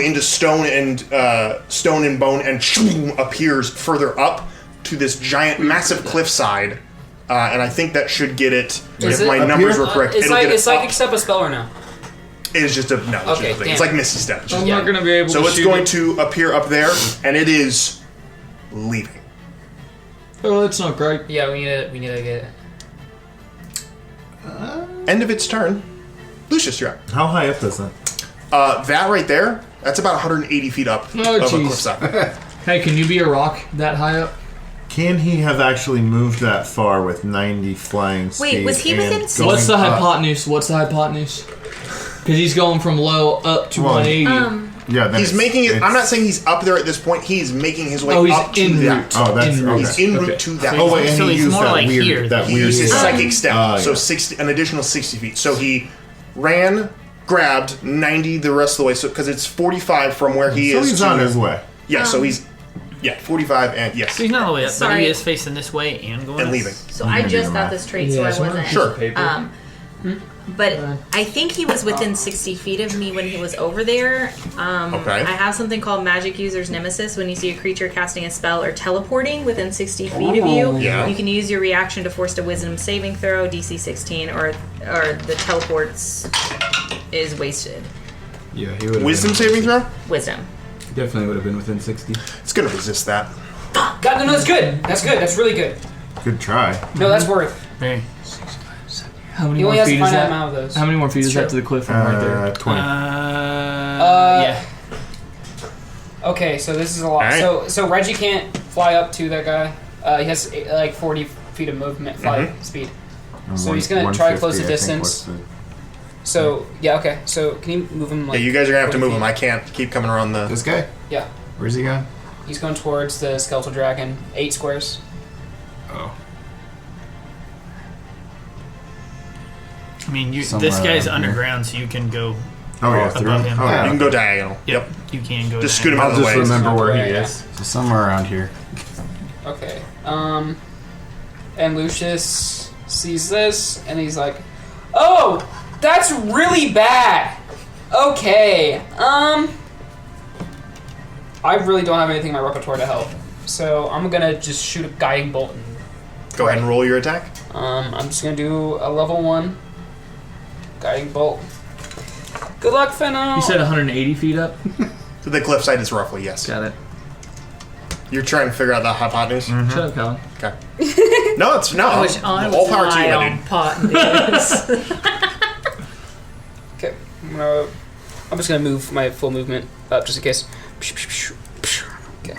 C: into stone and bone and appears further up to this giant, massive cliffside. And I think that should get it.
A: Is
C: If
A: it
C: my
A: up
C: numbers
A: here?
C: were correct,
A: Is
C: it'll get it
A: psychic
C: up.
A: step a spell or no?
C: It is just a no. It's,
A: Okay,
C: just a thing.
A: damn.
C: It's like Misty Step. It's just-
D: I'm not going to be able
C: so
D: to
C: it's
D: shoot
C: going
D: it.
C: to appear up there, and it is leaving.
D: Oh, that's not great.
A: Yeah, we need to get it.
C: End of its turn. Lucius, you're up.
G: How high up is that?
C: That right there, that's about 180 feet up
D: Oh,
C: of a
D: jeez.
C: cliffside.
D: Hey, can you be a rock that high up?
G: Can he have actually moved that far with 90 flying speed?
B: Wait, was he
G: and
B: within
G: going
D: What's the
G: up?
D: hypotenuse? What's the hypotenuse? Because he's going from low up to
G: Well,
D: 180.
G: Yeah, then
C: He's
G: it's-
C: making it. I'm
G: it's-
C: not saying he's up there at this point. He's making his way
D: Oh, he's
C: up to
D: en
C: that.
D: route.
G: Oh, that's
D: En route.
C: He's en route
D: Okay.
C: to that.
G: Oh wait, and
H: So
G: he
H: he's
G: used
H: more
G: that
H: like
G: weird,
H: here.
G: that
C: He
G: weird.
C: used his
G: stuff.
C: psychic step, so
G: yeah.
C: 60, an additional 60 feet. So he ran, grabbed 90 the rest of the way. So because it's 45 from where he
G: So
C: is.
G: he's
C: to,
G: on his way.
C: Yeah, so he's Yeah, 45 and yes.
H: So he's not all the way up, but
B: Sorry.
H: he is facing this way and going
C: And
H: up.
C: leaving.
B: So I just got this trait, so I wasn't.
C: Sure.
B: But I think he was within 60 feet of me when he was over there.
C: Okay.
B: I have something called Magic User's Nemesis. When you see a creature casting a spell or teleporting within 60 feet of you,
C: Yeah.
B: you can use your reaction to force a Wisdom saving throw, DC 16, or the teleports is wasted.
F: Yeah, he would.
C: Wisdom saving throw?
B: Wisdom.
F: Definitely would have been within 60.
C: It's gonna resist that.
A: God, no, that's good. That's good. That's really good.
G: Good try.
A: No, that's worth.
H: Hey.
D: How many
A: He
D: more
A: only has a
D: feet is
A: finite
D: that?
A: amount of those.
D: How many more feet is that
A: true.
D: to the cliff from right there?
G: 20.
H: Yeah.
A: Okay, so this is a lot.
C: Alright.
A: So Reggie can't fly up to that guy. He has like 40 feet of movement, fly speed. So he's gonna try to close the
G: 150, I think,
A: distance.
G: was
A: So yeah, okay. So can you move him? Like,
C: Yeah, you guys are gonna have to
A: 40
C: move him.
A: feet?
C: I can't keep coming around the.
G: This guy?
A: Yeah,
G: Where's he going?
A: he's going towards the skeletal dragon. 8 squares.
G: Oh.
H: I mean, this
G: Somewhere
H: guy's
G: around here.
H: underground, so you can go
G: Oh, yeah, through
H: above
G: him.
H: him.
G: Oh,
C: You
G: yeah.
C: can go diagonal.
H: Yep. You can go
C: Just
H: down.
C: scoot him out
G: I'll
C: of the
G: just
C: way.
G: remember where he
A: Yeah.
G: is. So somewhere around here.
A: Okay. And Lucius sees this and he's like, "Oh, that's really bad." Okay. I really don't have anything in my repertoire to help, so I'm gonna just shoot a guiding bolt. And,
C: Go ahead and roll your attack.
A: I'm just gonna do a level 1 guiding bolt. Good luck, Fenno.
D: You said 180 feet up?
C: To the cliffside is roughly, yes.
D: Got it.
C: You're trying to figure out the hypotenuse?
D: Shut up, Colin.
C: Okay. No, it's no.
B: I wish I
C: All
B: was
C: power to you,
B: high
C: my
B: on
C: dude.
B: pot news.
A: Okay. I'm just gonna move my full movement up just in case. Okay.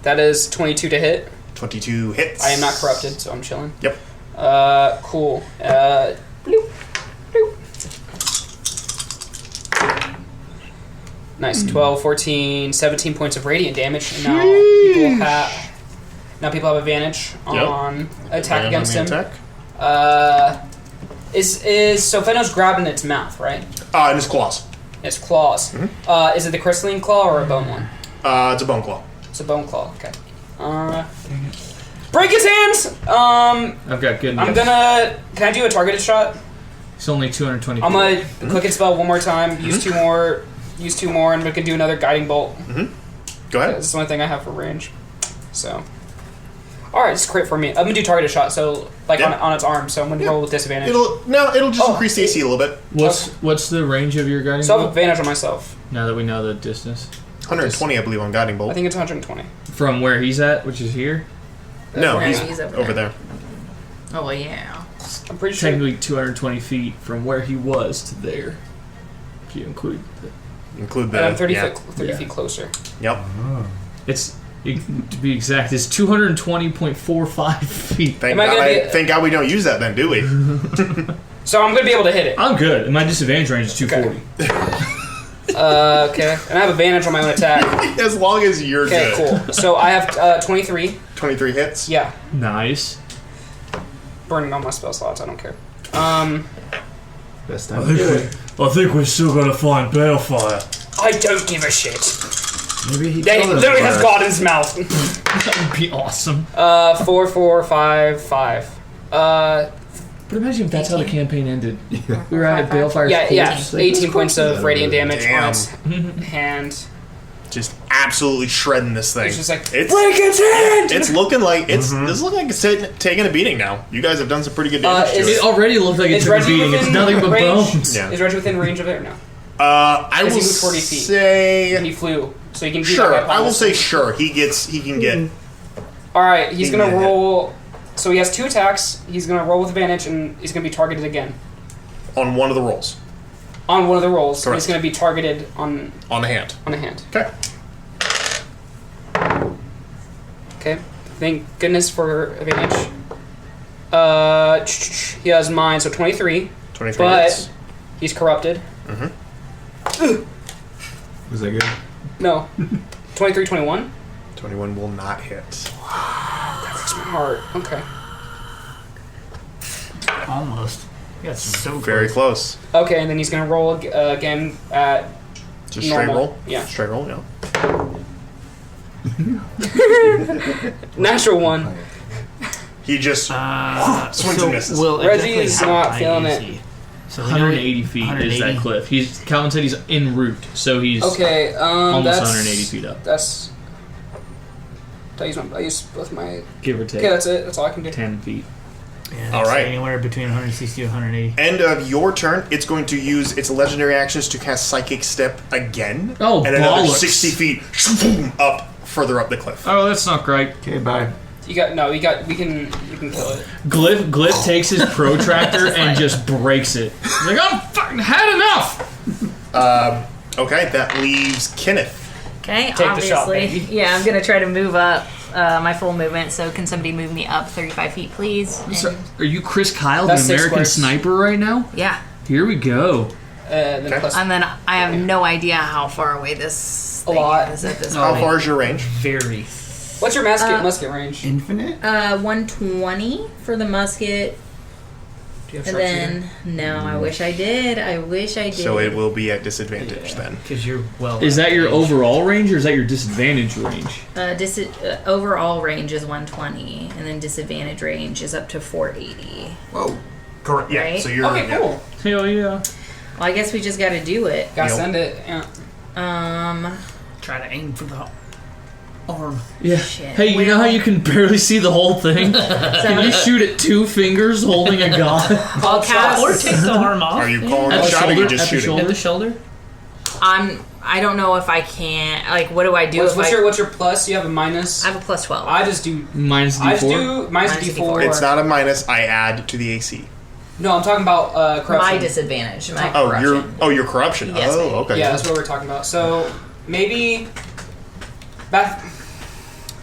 A: That is 22 to hit.
C: 22 hits.
A: I am not corrupted, so I'm chilling.
C: Yep.
A: Cool. Bloop, bloop. Nice. 12, 14, 17 points of radiant damage. And now people have advantage on attack
C: And
A: against
C: on
A: him.
C: the attack.
A: So Fenno's grabbing its mouth, right?
C: And his claws.
A: Its claws. Is it the crystalline claw or a bone one?
C: It's a bone claw.
A: It's a bone claw. Okay. Break its hands.
D: I've got good news.
A: I'm gonna. Can I do a targeted shot?
D: It's only 220 feet.
A: I'm gonna click its spell one more time. Use 2 more. Use 2 more, and we can do another guiding bolt.
C: Go ahead.
A: This is the only thing I have for range. So. Alright, it's crit for me. I'm gonna do targeted shot, so like
C: Yeah.
A: on its arm, so I'm gonna roll with disadvantage.
C: It'll just increase the AC a little bit.
D: What's the range of your guiding
A: So I have
D: bolt?
A: advantage on myself.
D: Now that we know the distance.
C: 120, I believe, on guiding
A: I
C: bolt.
A: think it's 120.
D: From where he's at, which is here,
C: No,
B: Yeah,
C: he's
B: he's
C: over there.
B: Oh yeah.
A: I'm pretty sure.
D: technically 220 feet from where he was to there. If you include
C: Include
A: And
C: the.
A: I'm 30
C: yeah.
A: feet closer.
C: Yep.
D: to be exact, it's 220.45 feet.
C: Thank
A: Am I
C: God,
A: gonna be-
C: thank God we don't use that then, do we?
A: So I'm gonna be able to hit it.
D: I'm good. And my disadvantage range is 240.
A: Okay. And I have advantage on my own attack.
C: As long as you're
A: Okay,
C: good.
A: cool. So I have 23.
C: 23 hits.
A: Yeah.
D: Nice.
A: Burning all my spell slots. I don't care.
F: Best
D: I
F: time.
D: think we're still gonna find Balefire.
A: I don't give a shit.
F: Maybe he
A: They
F: killed him
A: literally has
F: first.
A: God in his mouth.
D: That would be awesome.
A: 4, 4, 5, 5.
D: But imagine if that's how the campaign ended. We were at Balefire's
A: Yeah.
D: corpse. Like,
A: 18 points of radiant damage
C: Damn.
A: on its hand.
C: Just absolutely shredding this thing.
A: It's just like,
C: It's-
A: break its hand!
C: It's looking like this is looking like it's taking a beating now. You guys have done some pretty good damage to
A: is-
C: it.
D: It already looked like it
A: Is
D: took a
A: Reggie
D: beating. It's
A: within
D: nothing but
A: range?
D: bones.
C: Yeah.
A: Is Reggie within range of it or no?
C: I
A: Does
C: will
A: he move 40 feet?
C: say
A: And he flew, so he can do
C: sure.
A: that.
C: I will say sure. He can get.
A: All right, he's
C: He
A: gonna
C: can hit.
A: roll. So he has 2 attacks. He's gonna roll with advantage, and he's gonna be targeted again
C: On one of the rolls.
A: on one of the rolls.
C: Correct.
A: He's gonna be targeted on
C: On the hand.
A: a hand.
C: Okay.
A: Okay. Thank goodness for advantage. He has mine, so 23.
C: 23
A: But
C: hits.
A: he's corrupted.
F: Was that good?
A: No. 23, 21.
C: 21 will not hit.
A: That breaks my heart. Okay.
H: Almost. You got so
C: Very
H: close.
C: close.
A: Okay, and then he's gonna roll again at
C: Just straight
A: normal.
C: roll.
A: Yeah.
C: Straight roll. Yeah.
A: Natural one.
C: He just swings and misses.
H: Well,
A: Reggie's not feeling it.
H: So
D: 180 feet is
H: 180.
D: that cliff. Calvin said he's en route, so he's
A: Okay,
D: almost
A: that's
D: 180 feet up,
A: That's. I use both my.
D: give or take.
A: Okay, that's it. That's all I can do.
D: 10 feet.
H: Yeah,
C: All right.
H: Anywhere between 160 to 180.
C: End of your turn, it's going to use its legendary actions to cast Psychic Step again.
D: Oh,
C: and another
D: bollocks.
C: 60 feet up, further up the cliff.
D: Oh, that's not great.
F: Okay, bye.
A: You can kill it.
D: Glyph takes his protractor and just breaks it. He's like, I'm fucking had enough!
C: Okay, that leaves Kenneth.
B: Okay,
A: Take the
B: obviously.
A: shot, baby.
B: Yeah, I'm gonna try to move up my full movement. So can somebody move me up 35 feet, please?
D: So, are you Chris Kyle,
A: That's
D: the
A: 6
D: American
A: squares.
D: sniper right now?
B: Yeah,
D: Here we go.
A: Then
C: Okay.
A: plus
B: and then I have no idea how far away this
A: A lot.
B: is at this
C: How
B: point.
C: far is your range?
H: Very.
A: What's your musket range?
F: Infinite?
B: 120 for the musket.
A: Do you have
B: And
A: sharpshooter?
B: then, no, I wish I did. I wish I did.
C: So it will be at disadvantage then.
H: Because you're well.
D: Is that your overall range or is that your disadvantage range?
B: Overall range is 120, and then disadvantage range is up to 480.
F: Whoa.
C: Correct. Yeah.
B: Right?
C: So you're
A: Okay, cool.
D: Hell yeah.
B: Well, I guess we just got to do it.
A: Gotta
C: Yep.
A: send it. Yeah.
H: Try to aim for the arm.
D: Yeah.
B: Shit.
D: Hey, you know how you can barely see the whole thing? Can you shoot at 2 fingers holding a gun?
B: I'll cast.
H: Or take the arm off.
C: Are you calling
D: At
C: the
D: the
C: shot or are you
D: shoulder?
C: just
D: At the
C: shooting?
D: shoulder?
H: In the shoulder?
B: I don't know if I can. Like, what do I do?
A: What's your plus? You have a minus.
B: I have a plus 12.
A: I just do.
D: Minus
A: I just
D: D4?
A: do minus
B: Minus
A: D4.
C: It's not a minus. I add to the AC.
A: No, I'm talking about corruption.
B: my disadvantage. My
C: Oh,
B: corruption.
C: your corruption.
B: Yes,
C: oh,
B: baby.
C: okay.
A: Yeah, that's what we're talking about. So maybe. Back.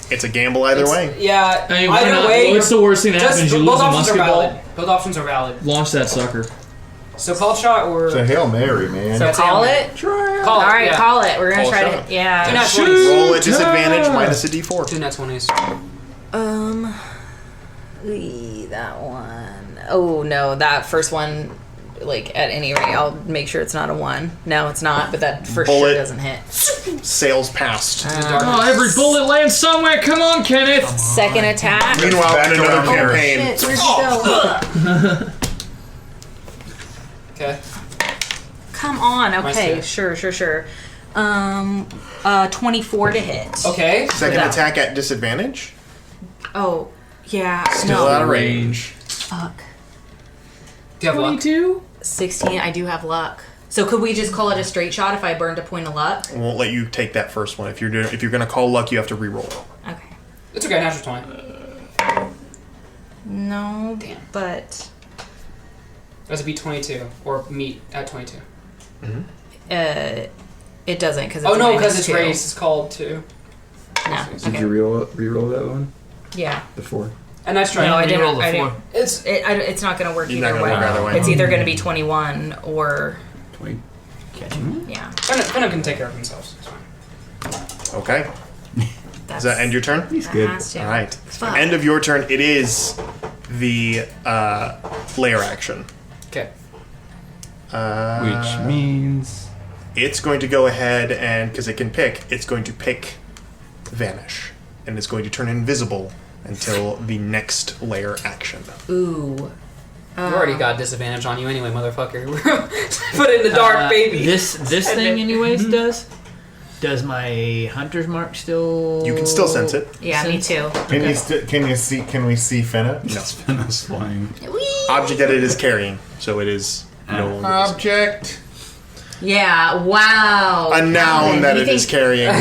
C: It's a gamble either way.
A: Yeah.
D: I mean,
A: either way.
D: what's the worst thing that
A: just
D: happens? You
A: both
D: lose a
A: options are
D: musket
A: valid.
D: ball?
A: Both options are valid.
D: Launch that sucker.
A: So called shot or
G: It's a Hail Mary, man.
B: So call it.
A: call it.
B: All right,
A: yeah.
B: call it. We're gonna
C: Call
B: try
C: shot.
B: to. Yeah.
A: Do not 20s.
C: Roll at disadvantage minus a D4.
A: Do not 20s.
B: That one. Oh no, that first one. Like at any rate, I'll make sure it's not a 1. No, it's not. But that for
C: Bullet.
B: sure doesn't hit.
C: Sails past.
D: Oh, every bullet lands somewhere. Come on, Kenneth.
B: Second attack.
C: Meanwhile,
G: Back
C: in another
G: around here.
C: campaign,
B: Shit, where'd you go?
A: Okay.
B: Come on.
A: Nice
B: Okay,
A: hit.
B: sure. 24 to hit.
A: Okay.
C: second
B: Yeah.
C: attack at disadvantage.
B: Oh, yeah.
C: Still
B: no.
C: out of range.
B: Fuck.
A: Do you have luck?
D: 22?
B: 16. I do have luck. So could we just call it a straight shot if I burned a point of luck?
C: I won't let you take that first one. If you're gonna call luck, you have to re-roll.
B: Okay.
A: It's okay. Natural 20.
B: No, but
A: That's a B22 or meet at 22.
B: it doesn't because
A: Oh no, because it's raised. It's called 2.
B: No.
F: Did
B: Okay.
F: you re-roll that one?
B: Yeah.
F: The 4?
A: And nice try.
B: No, I
H: Reroll
B: didn't.
H: the
B: I
H: 4.
B: didn't. It's not going to work
C: You're
B: either
C: not gonna
B: way.
C: work either way.
B: It's either going to be 21 or
F: 20.
B: yeah.
A: Venom can take care of themselves. It's fine.
C: Okay.
B: That's,
C: Does that end your turn?
F: He's
B: that
F: good.
B: has to.
C: All right.
B: Fuck.
C: End of your turn. It is the layer action.
A: Okay.
F: Which means...
C: It's going to go ahead and, because it can pick, it's going to pick Vanish. And it's going to turn invisible until the next layer action.
B: Ooh.
A: We already got disadvantage on you anyway, motherfucker. Put it in the dark, baby.
H: This thing, anyways, does my hunter's mark still?
C: You can still sense it.
B: Yeah, me too.
G: Can we see Fenna?
F: Venom's flying.
C: Object that it is carrying, so it is no longer visible.
G: Object.
B: Yeah. Wow.
C: A noun that
B: You
C: it is
B: think
C: carrying.
B: a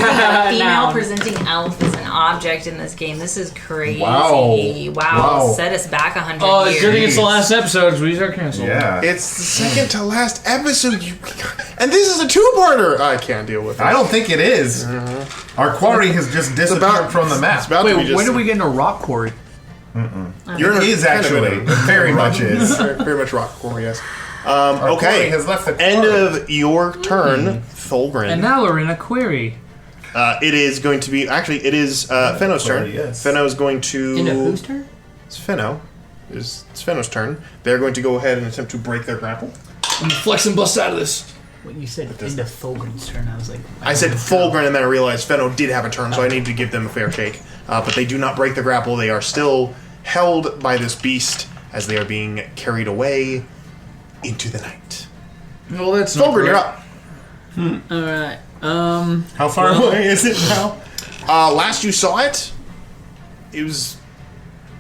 B: female
A: Noun.
B: presenting elf is an object in this game. This is crazy.
G: Wow. Wow.
B: Set us back 100
D: Oh,
B: years.
D: good thing it's the last episode, so we are canceled.
G: Yeah.
C: It's the second to last episode, and this is a two-parter. I can't deal with it.
G: I don't think it is. Our quarry has just disappeared from the
C: It's
G: map.
C: about to be
H: Wait,
C: just,
H: when did we get into rock quarry?
C: You're
G: It is actually. It very much is.
C: very much rock quarry, yes.
G: Our
C: Okay.
G: quarry has left the
C: End
G: quarry.
C: of your turn, Thulgrin.
D: And now we're in a query.
C: It is going to be actually. It is Fenno's turn.
G: yes.
C: Fenno is going to.
H: Into whose turn?
C: It's Fenno. It's Fenno's turn. They're going to go ahead and attempt to break their grapple.
D: I'm gonna flex and bust out of this.
H: When you said into Thulgrin's turn, I was like,
C: I said Thulgrin, and then I realized Fenno did have a turn, so I need to give them a fair shake. but they do not break the grapple. They are still held by this beast as they are being carried away into the night.
D: Well, that's
C: Fulgrim, you're up.
H: All right.
G: How far away is it now?
C: Last you saw it, it was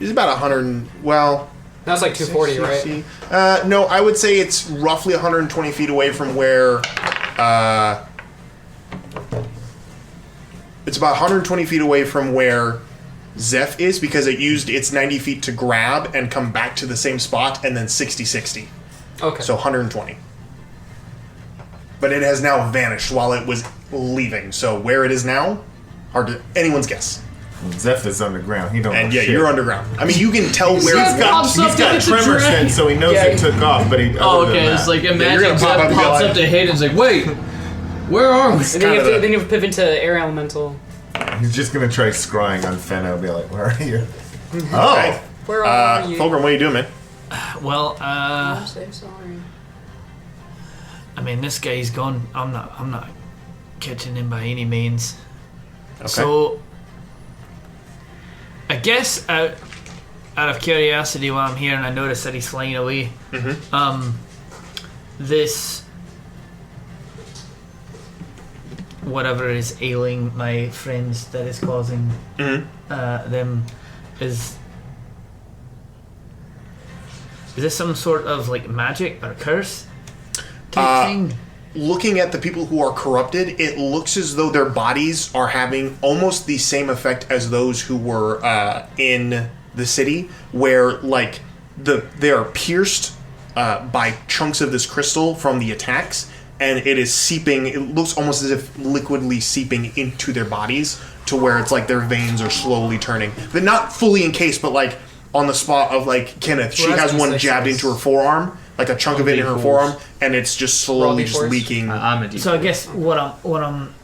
C: about 100. Well,
A: That was like 240, right?
C: 60. No, I would say it's roughly 120 feet away from where. It's about 120 feet away from where Zeph is because it used its 90 feet to grab and come back to the same spot and then 60.
A: Okay.
C: So 120. But it has now vanished while it was leaving. So where it is now, hard to anyone's guess.
G: Zeph is underground. He don't.
C: And
G: know
C: yeah,
G: shit.
C: you're underground. I mean, you can tell where
D: Zeph
C: it's
D: pops
C: gone.
D: up
G: He's got
D: to
G: tremor
D: drag.
G: sense, so he knows
C: Yeah,
G: it took off. But he.
D: Oh,
G: other than
D: okay.
G: that-
D: It's like
C: you're
D: imagine
C: gonna pop
D: Zeph
C: up and be
D: pops
C: like-
D: up to Hayden's like, wait, where are we?
A: And then you have to pivot to air elemental.
G: He's just gonna try scrying on Fenno. Be like, "Where are you?"
C: Okay.
G: Oh,
A: Where are you?
C: Fulgrim, what are you doing, man?
H: Well,
A: I'm so sorry.
H: I mean, this guy's gone. I'm not catching him by any means.
C: Okay.
H: So, I guess out of curiosity, while I'm here and I notice that he's flying away, this whatever is ailing my friends that is causing them is this some sort of like magic or curse type thing?
C: Looking at the people who are corrupted, it looks as though their bodies are having almost the same effect as those who were in the city, where like they are pierced by chunks of this crystal from the attacks, and it is seeping. It looks almost as if liquidly seeping into their bodies to where it's like their veins are slowly turning. They're not fully encased, but like on the spot of like Kenneth, she
A: Well,
C: has
A: that's
C: one
A: D6.
C: jabbed into her forearm. Like a chunk of it in her forearm, and it's just slowly just
A: D4s?
C: leaking.
D: I'm a D4.
H: So I guess what I'm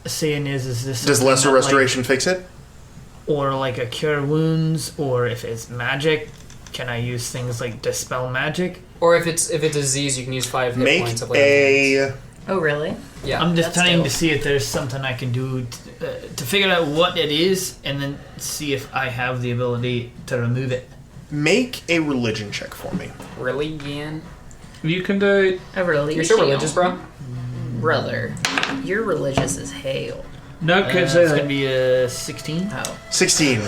H: saying is this
C: Does
H: something
C: lesser
H: that,
C: restoration fix it?
H: like, or like a cure wounds, or if it's magic, can I use things like dispel magic?
A: Or if it's a disease, you can use 5 hit
C: Make
A: points of like
C: a.
B: Oh, really?
A: Yeah.
H: I'm just
B: That's
H: trying
B: dope.
H: to see if there's something I can do to figure out what it is, and then see if I have the ability to remove it.
C: Make a religion check for me.
A: Religion.
D: You can do it.
B: A religion.
A: You're so religious, bro.
B: Brother, you're religious as hell.
D: No, can't say
H: It's
D: that.
H: gonna be a 16.
B: Oh,
C: 16.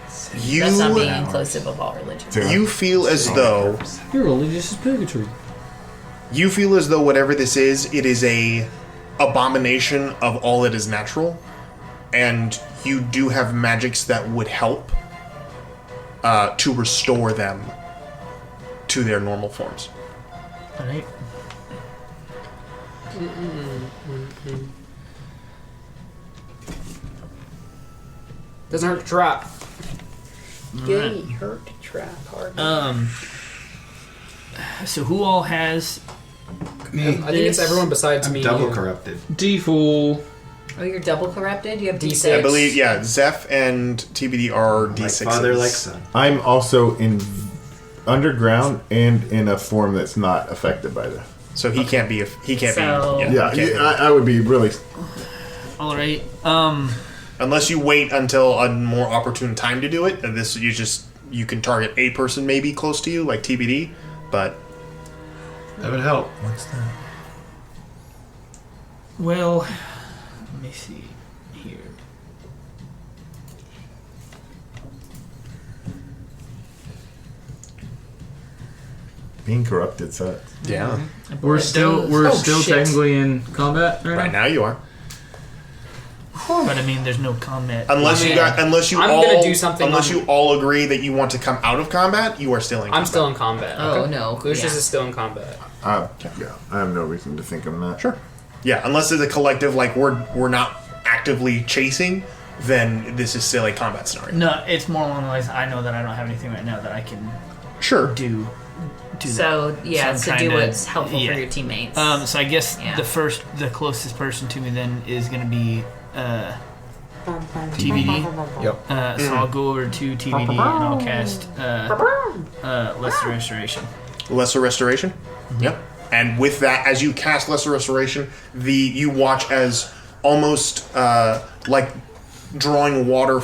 B: that's not being inclusive of all religions.
C: You feel as though
D: You're religious as purgatory.
C: whatever this is, it is a abomination of all that is natural, and you do have magics that would help to restore them to their normal forms.
H: Alright.
A: Doesn't hurt to trap.
H: Alright.
A: Hurt to trap hard.
H: So who all has
F: Me,
A: I think it's everyone besides
F: I'm
A: me.
F: double
A: and you.
F: corrupted.
D: D4.
B: Oh, you're double corrupted? You have
A: D6.
C: I believe, yeah, Zeph and TBD are
F: Like
C: D6s.
F: father, like son.
G: I'm also in underground and in a form that's not affected by that.
C: So he can't be. He can't
B: So-
C: be.
G: Yeah,
C: he can't be.
G: I would be really.
H: alright.
C: Unless you wait until a more opportune time to do it, and this you can target a person maybe close to you, like TBD, but
F: That would help.
G: What's that?
H: Well, let me see here.
G: Being corrupted sucks.
C: yeah,
D: We're still
A: shit.
D: technically in combat
C: right now you are.
H: But I mean, there's no combat.
C: Unless you
A: man. I'm
C: all
A: gonna do something
C: Unless
A: on-
C: you all agree that you want to come out of combat, you are still in.
A: I'm
C: combat.
A: still in combat.
B: Oh, no.
A: Lucius
B: Yeah.
A: is still in combat.
G: Yeah, I have no reason to think I'm not.
C: Sure. Yeah, unless it's a collective, like we're not actively chasing, then this is still a combat scenario.
H: No, it's more along the lines. I know that I don't have anything right now that I can
C: Sure.
H: do.
B: So, yeah,
H: I'm
B: it's to
H: trying
B: do
H: to-
B: what's helpful
H: yeah.
B: for your teammates.
H: So I guess
B: Yeah.
H: the closest person to me then is gonna be TBD.
F: Yep.
H: So I'll go over to TBD and I'll cast Lesser Restoration.
C: Lesser Restoration. Yep. And with that, as you cast Lesser Restoration, you watch as almost like drawing water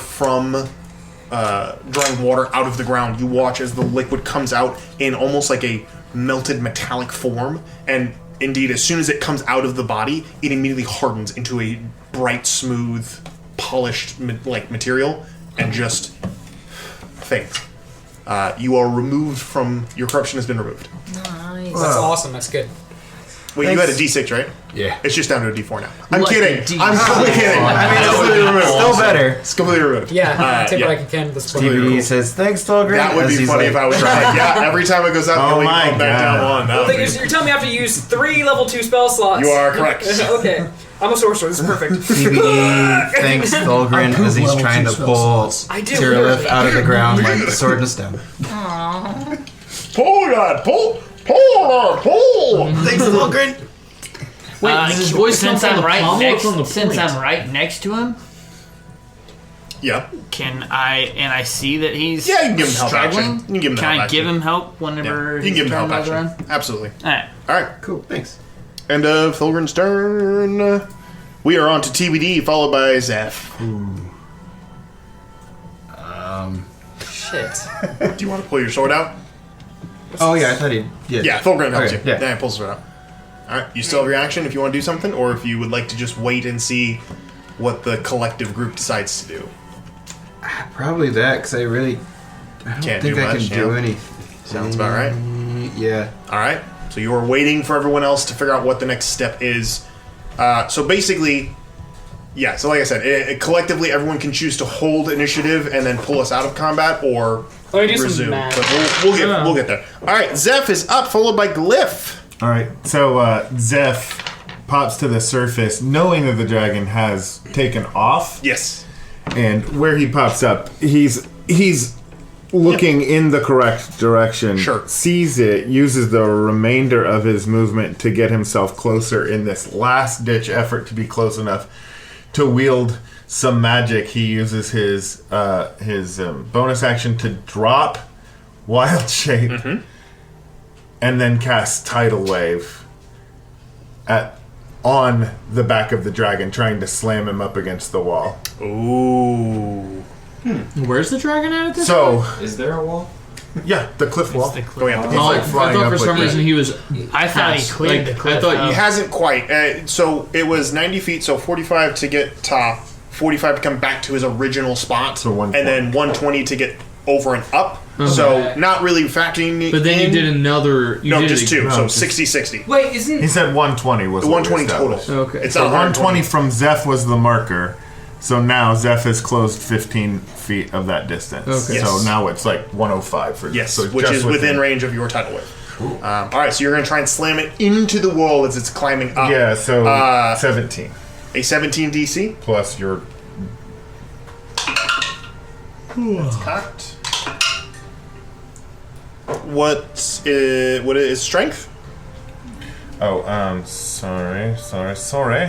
C: out of the ground. You watch as the liquid comes out in almost like a melted metallic form, and indeed, as soon as it comes out of the body, it immediately hardens into a bright, smooth, polished material, and just fades. You are removed from... Your corruption has been removed.
B: Nice.
I: That's awesome. That's good.
C: Wait, you had a D6, right?
F: Yeah.
C: It's just down to a D4 now. I'm
D: Like
C: kidding.
D: a D6.
C: I'm totally kidding. It's completely removed.
F: Still better.
C: It's completely removed.
I: Yeah, take
C: yeah.
I: what I can with this.
F: TBD says, thanks, Tolgren.
C: That would
F: as
C: be
F: he's
C: funny
F: like,
C: if I was right. Yeah, every time it goes up,
G: Oh
C: you
G: my
C: go back
G: God.
C: down one. That
I: The
C: would
I: thing is, you're telling me I have to use 3 level 2 spell slots.
C: You are correct.
I: Okay. I'm a sorcerer. This is perfect.
F: TBD thanks, Tolgren, as he's trying to pull
I: I do,
F: Tyrillith
I: literally.
F: out of the ground like the sword in a stone.
C: Pull that! Pull!
F: Thanks, Tolgren.
D: Wait, does his voice come
H: since
D: from
H: I'm
D: the
H: right
D: pommel or
H: next,
D: from the
H: since
D: point?
H: I'm right next to him,
C: Yeah.
H: can I see that he's
C: Yeah, you can give him help
H: struggling?
C: action. You can give him
H: Can
C: help
H: I
C: action.
H: give him help
C: Yeah.
H: whenever
C: You can give him help
H: rolls
C: action.
H: around?
C: Absolutely.
H: All right.
C: Alright.
F: Cool, thanks.
C: End of Thulgrin's turn. We are on to TBD, followed by Zeph.
I: Shit.
C: Do you want to pull your sword out?
F: Oh, yeah, I thought he did.
C: Yeah, Thulgrin helps
F: Okay,
C: you.
F: yeah.
C: Yeah, pull the sword out. Alright, you still have your action if you want to do something, or if you would like to just wait and see what the collective group decides to do.
F: Probably that, because I don't
C: Can't
F: think
C: do
F: I
C: much,
F: can do
C: yeah.
F: anything.
C: Sounds about right.
F: Yeah.
C: Alright, so you are waiting for everyone else to figure out what the next step is. So basically, yeah, so like I said, collectively everyone can choose to hold initiative and then pull us out of combat, or
A: Let me do some
C: resume.
A: math.
C: But we'll get there. Alright, Zeph is up, followed by Glyph.
G: All right, so Zeph pops to the surface, knowing that the dragon has taken off,
C: Yes.
G: and where he pops up, he's looking in the correct direction.
C: Sure.
G: Sees it, uses the remainder of his movement to get himself closer in this last ditch effort to be close enough to wield some magic. He uses his bonus action to drop Wild Shape. And then cast Tidal Wave on the back of the dragon, trying to slam him up against the wall.
C: Ooh.
D: Where's the dragon at this
G: So,
F: Is there a wall?
G: yeah, the cliff wall.
C: Oh, yeah.
G: He's like
D: I
G: flying
D: thought
G: up
D: for some
G: like
D: reason
G: that.
D: he was.
H: I thought he cleared the cliff.
D: I thought
C: He
D: you.
C: hasn't quite. So it was 90 feet, so 45 to get top, 45 to come back to his original spot,
G: So 120.
C: and then 120 to get over and up. So not really factoring
D: But then
C: in.
D: you did another. You
C: No,
D: did
C: just
D: it-
C: two.
G: no,
C: So
G: just-
C: 60-60.
I: Wait, isn't
G: He said 120 was what we
C: 120 total.
G: established.
D: Okay.
C: It's
G: So
C: not
G: 120 from Zeph was the marker. So now Zeph has closed 15 feet of that distance.
D: Okay.
C: Yes.
G: So now it's like 105 for
C: Yes,
G: so
C: which
G: just
C: is within range of your tidal wave. All right, so you're going to try and slam it into the wall as it's climbing up.
G: Yeah, so 17
C: A 17 DC.
G: plus your
C: It's cocked. What is strength?
G: sorry.
I: sorry?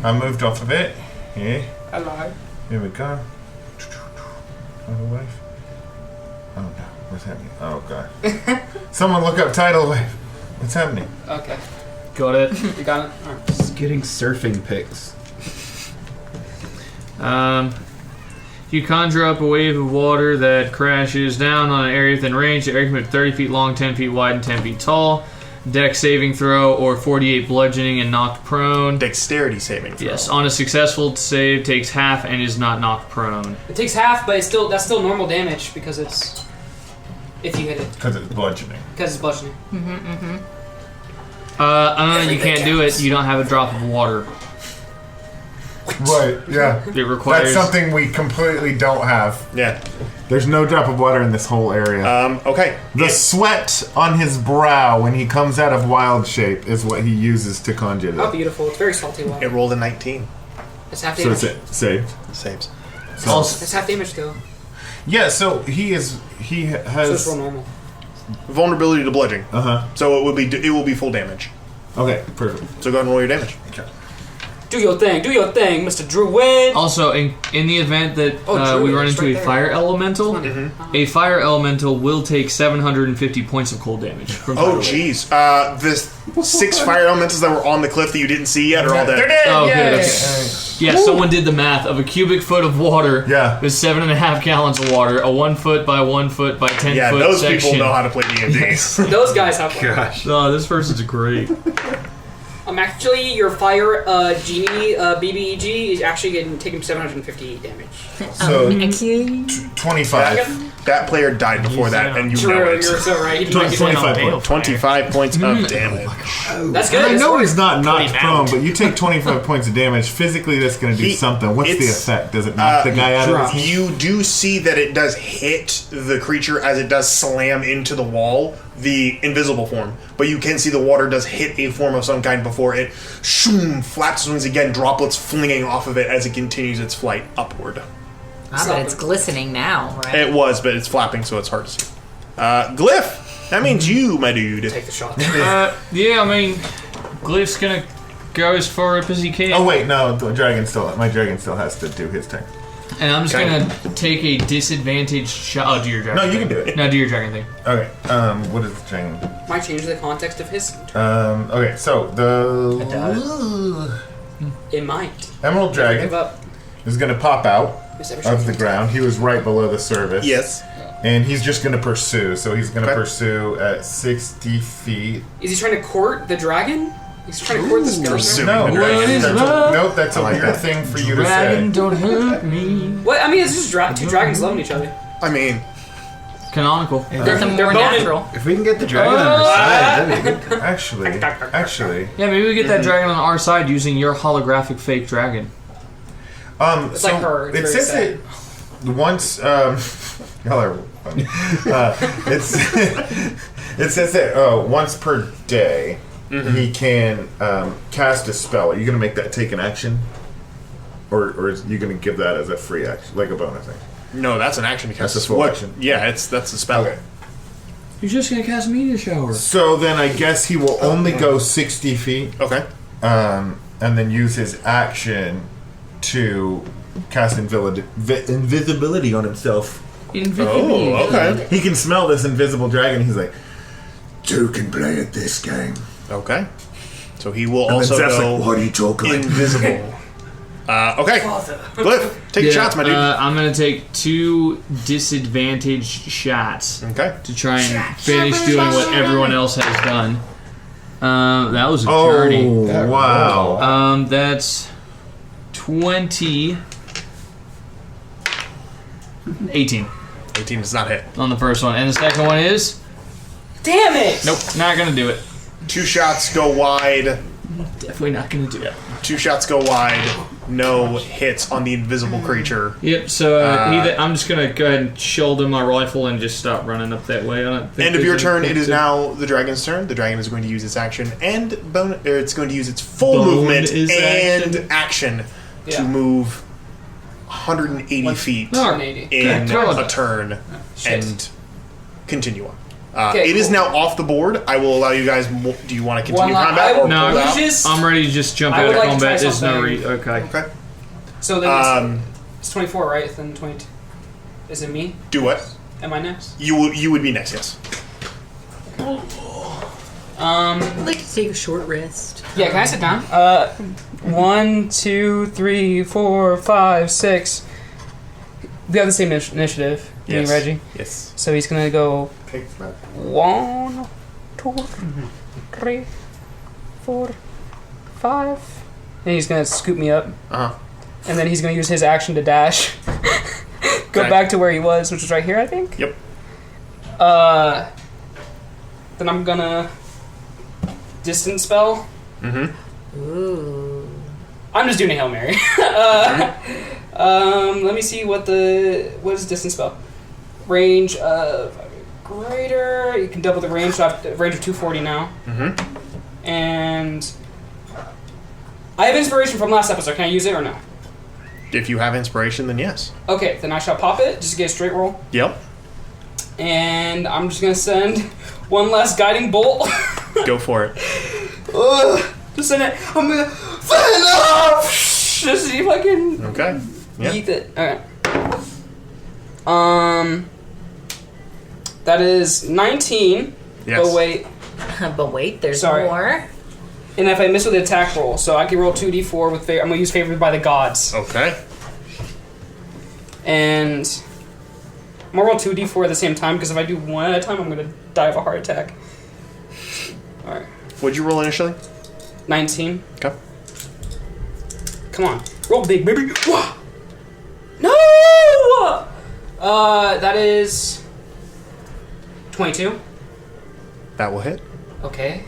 G: I moved off of it. Yeah.
I: I lied.
G: Here we go. Tidal wave. Oh no, what's happening? Oh god. Someone look up tidal wave. What's happening?
I: Okay,
D: Got it.
I: you got it. All right.
F: Just getting surfing pics.
D: You conjure up a wave of water that crashes down on an area within range. The area can be 30 feet long, 10 feet wide, and 10 feet tall. Dex saving throw or 48 bludgeoning and knocked prone.
C: Dexterity saving throw.
D: Yes, on a successful save, takes half and is not knocked prone.
I: It takes half, but that's still normal damage because it's if you hit it
G: Because it's bludgeoning.
I: because it's bludgeoning.
D: You can't do it. You don't have a drop of water.
G: Right, yeah.
D: It requires.
G: That's something we completely don't have.
C: Yeah.
G: There's no drop of water in this whole area.
C: Okay.
G: The sweat on his brow when he comes out of wild shape is what he uses to conjure
I: How
G: it.
I: beautiful! It's very salty
C: It
I: water.
C: rolled a 19.
I: It's half
G: So
I: damage.
G: it's saved.
C: Saves.
I: It's half damage though,
G: Yeah, so he
I: so it's
G: has
I: real normal.
C: Vulnerability to bludgeoning.
G: Uh-huh.
C: So it will be full damage.
G: Okay, perfect.
C: So go ahead and roll your damage.
I: Do your thing, Mr. Druid.
D: Also, in the event that
I: Druid,
D: we run
I: it's
D: into
I: right
D: a
I: there.
D: fire elemental, a fire elemental will take 750 points of cold damage. From
C: Oh,
D: fire.
C: jeez. The 6 fire elementals that were on the cliff that you didn't see yet are all dead.
D: Oh, good. Okay. Yeah, someone did the math of a cubic foot of water.
G: Yeah.
D: With 7.5 gallons of water, a 1 foot by 1 foot by 10
C: Yeah,
D: foot
C: those
D: section.
C: people know how to play D&D.
I: Those guys have fun.
F: Gosh.
D: Oh, this person's great.
I: Actually, your fire genie BBEG is actually getting taking 750 damage.
G: So,
B: Actually,
G: 25.
C: That player died before that, and you know
I: True,
C: it.
I: you're so right. He
G: 25
H: Bale
G: points.
C: 25 points of damage.
I: That's good.
G: I
I: It's
G: know
I: worth-
G: he's not knocked
H: Pretty
G: prone,
H: bad.
G: but you take 25 points of damage. Physically, that's going to do
C: He-
G: something. What's the
C: it's,
G: effect? Does it knock the guy out of his...
C: You do see that it does hit the creature as it does slam into the wall, the invisible form. But you can see the water does hit a form of some kind before it flaps wings again, droplets flinging off of it as it continues its flight upward.
B: but it's glistening now, right?
C: It was, but it's flapping, so it's hard to see. Glyph, that means you, my dude.
I: Take the shot.
D: Yeah, I mean, Glyph's gonna go as far up as he can.
G: Oh, wait, no. My dragon still has to do his turn.
D: And I'm just
C: Okay.
D: gonna take a disadvantaged shot. Oh, do your dragon
G: No, you
D: thing.
G: can do it.
D: No, do your dragon thing.
G: Okay, what is the dragon?
I: Might change the context of his.
G: Okay, so the
I: It might.
G: Emerald
I: Give
G: Dragon
I: up.
G: is going to pop out
I: Miss every
G: of
I: shot.
G: the ground. He was right below the surface.
C: Yes.
G: And he's just going to pursue. So he's going to
C: Okay.
G: pursue at 60 feet.
I: Is he trying to court the dragon? He's trying to court the spell.
C: Pursue.
G: No,
C: The dragon.
G: that's a
C: I like
G: weird
C: that.
G: thing for you to
D: Dragon,
G: say.
D: don't hurt me.
I: What? I mean, it's just two dragons loving each other.
C: I mean,
D: Canonical.
B: Nothing
I: they're
B: more
I: boning.
B: natural.
F: If we can get the dragon on our side, that'd be good.
G: Actually,
D: Yeah, maybe we get that dragon on our side using your holographic fake dragon.
I: It's like her. It's
G: It
I: very
G: says
I: sad.
G: that once, y'all are funny. It says that once per day he can cast a spell. Are you going to make that take an action, or are you going to give that as a free action, like a bonus thing?
C: no, that's an action because
G: That's a full action.
C: Yeah, that's a spell.
G: Okay.
D: You're just gonna cast meteor shower.
G: So then I guess he will only go 60 feet,
C: Okay.
G: and then use his action to cast invisibility on himself.
C: Oh, okay.
G: He can smell this invisible dragon. He's like, two can play at this game.
C: Okay. So he will
G: And
C: also
G: then Zeph's
C: go
G: like, what are you talking about?
C: invisible. Okay. Glyph, take shots, my dude.
D: I'm gonna take 2 disadvantaged shots
C: Okay.
D: to try and finish doing what everyone else has done. That was a dirty.
G: Oh, wow.
D: That's 20. 18
C: 18 does not hit.
D: on the first one, and the second one is
I: Damn it!
D: nope, not gonna do it.
C: 2 shots go wide.
D: Definitely not gonna do it.
C: 2 shots go wide. No hits on the invisible creature.
D: Yep. So I'm just gonna go ahead and shoulder my rifle and just stop running up that way. I don't think
C: End of
D: there's
C: your turn.
D: anything
C: It is
D: to-
C: now the dragon's turn. The dragon is going to use its action and it's going to use its full
D: Bone
C: movement
D: is
C: and action
I: Yeah.
C: to move 180 feet
D: Oh,
I: 180.
C: in
D: God.
C: a turn and continue on.
I: Okay,
C: it is
I: cool.
C: now off the board. I will allow you guys. Do you want to continue
I: One la-
C: combat
I: I
C: or
I: will-
D: No,
C: pull out?
I: Just-
D: I'm ready to just jump
I: I
D: out
I: would
D: of
I: like to try
D: combat. There's no
I: something.
D: okay.
C: Okay.
I: So then
C: Um,
I: it's 24, right? Then 22. Is it me?
C: Do what?
I: Am I next?
C: You would be next. Yes.
B: I'd like to take a short rest.
I: Yeah, can I sit down?
A: 1, 2, 3, 4, 5, 6. We have the same initiative. Me and
C: Yes.
A: Reggie.
C: Yes.
A: So he's gonna go
G: Take that.
A: 1, 2, 3, 4, 5. And he's gonna scoop me up.
C: Uh huh.
A: And then he's gonna use his action to dash. Go
C: Okay.
A: back to where he was, which was right here, I think.
C: Yep.
A: Then I'm gonna distance spell.
B: Ooh.
A: I'm just doing a Hail Mary. Let me see what is distance spell? Range of greater. You can double the range. So I have a range of 240 now. And I have inspiration from last episode. Can I use it or no?
C: If you have inspiration, then yes.
A: Okay, then I shall pop it just to get a straight roll.
C: Yep.
A: And I'm just gonna send one last guiding bolt.
C: Go for it.
A: Just send it. I'm gonna fan off. Just see if I can
C: Okay. Yeah.
A: yeet it. Okay. That is 19.
C: Yes.
A: Oh wait.
B: But wait, there's
A: Sorry.
B: more.
A: And if I miss with the attack roll, so I can roll 2d4 with I'm gonna use favored by the gods.
C: Okay.
A: And I'm gonna roll 2d4 at the same time because if I do one at a time, I'm gonna die of a heart attack. All right.
C: What'd you roll initially?
A: 19.
C: Okay.
A: Come on, roll big, baby. Wah! No. That is 22.
C: That will hit.
A: Okay.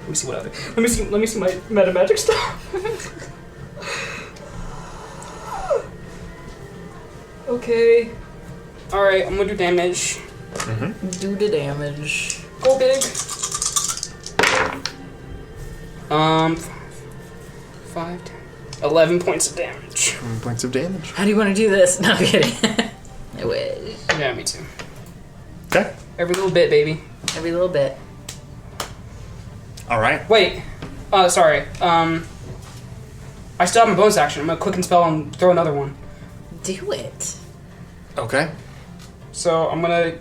A: Let me see what other. Let me see my meta magic stuff. Okay. All right, I'm gonna do damage.
B: Do the damage.
A: Go big. 5, 11 points of damage.
C: 10 points of damage.
B: How do you want to do this? No, I'm kidding. I wish.
A: Yeah, me too.
C: Okay.
A: Every little bit, baby.
B: Every little bit.
C: All right.
A: Wait. Sorry. I still have my bonus action. I'm gonna quicken spell and throw another one.
B: Do it.
C: Okay.
A: So I'm gonna.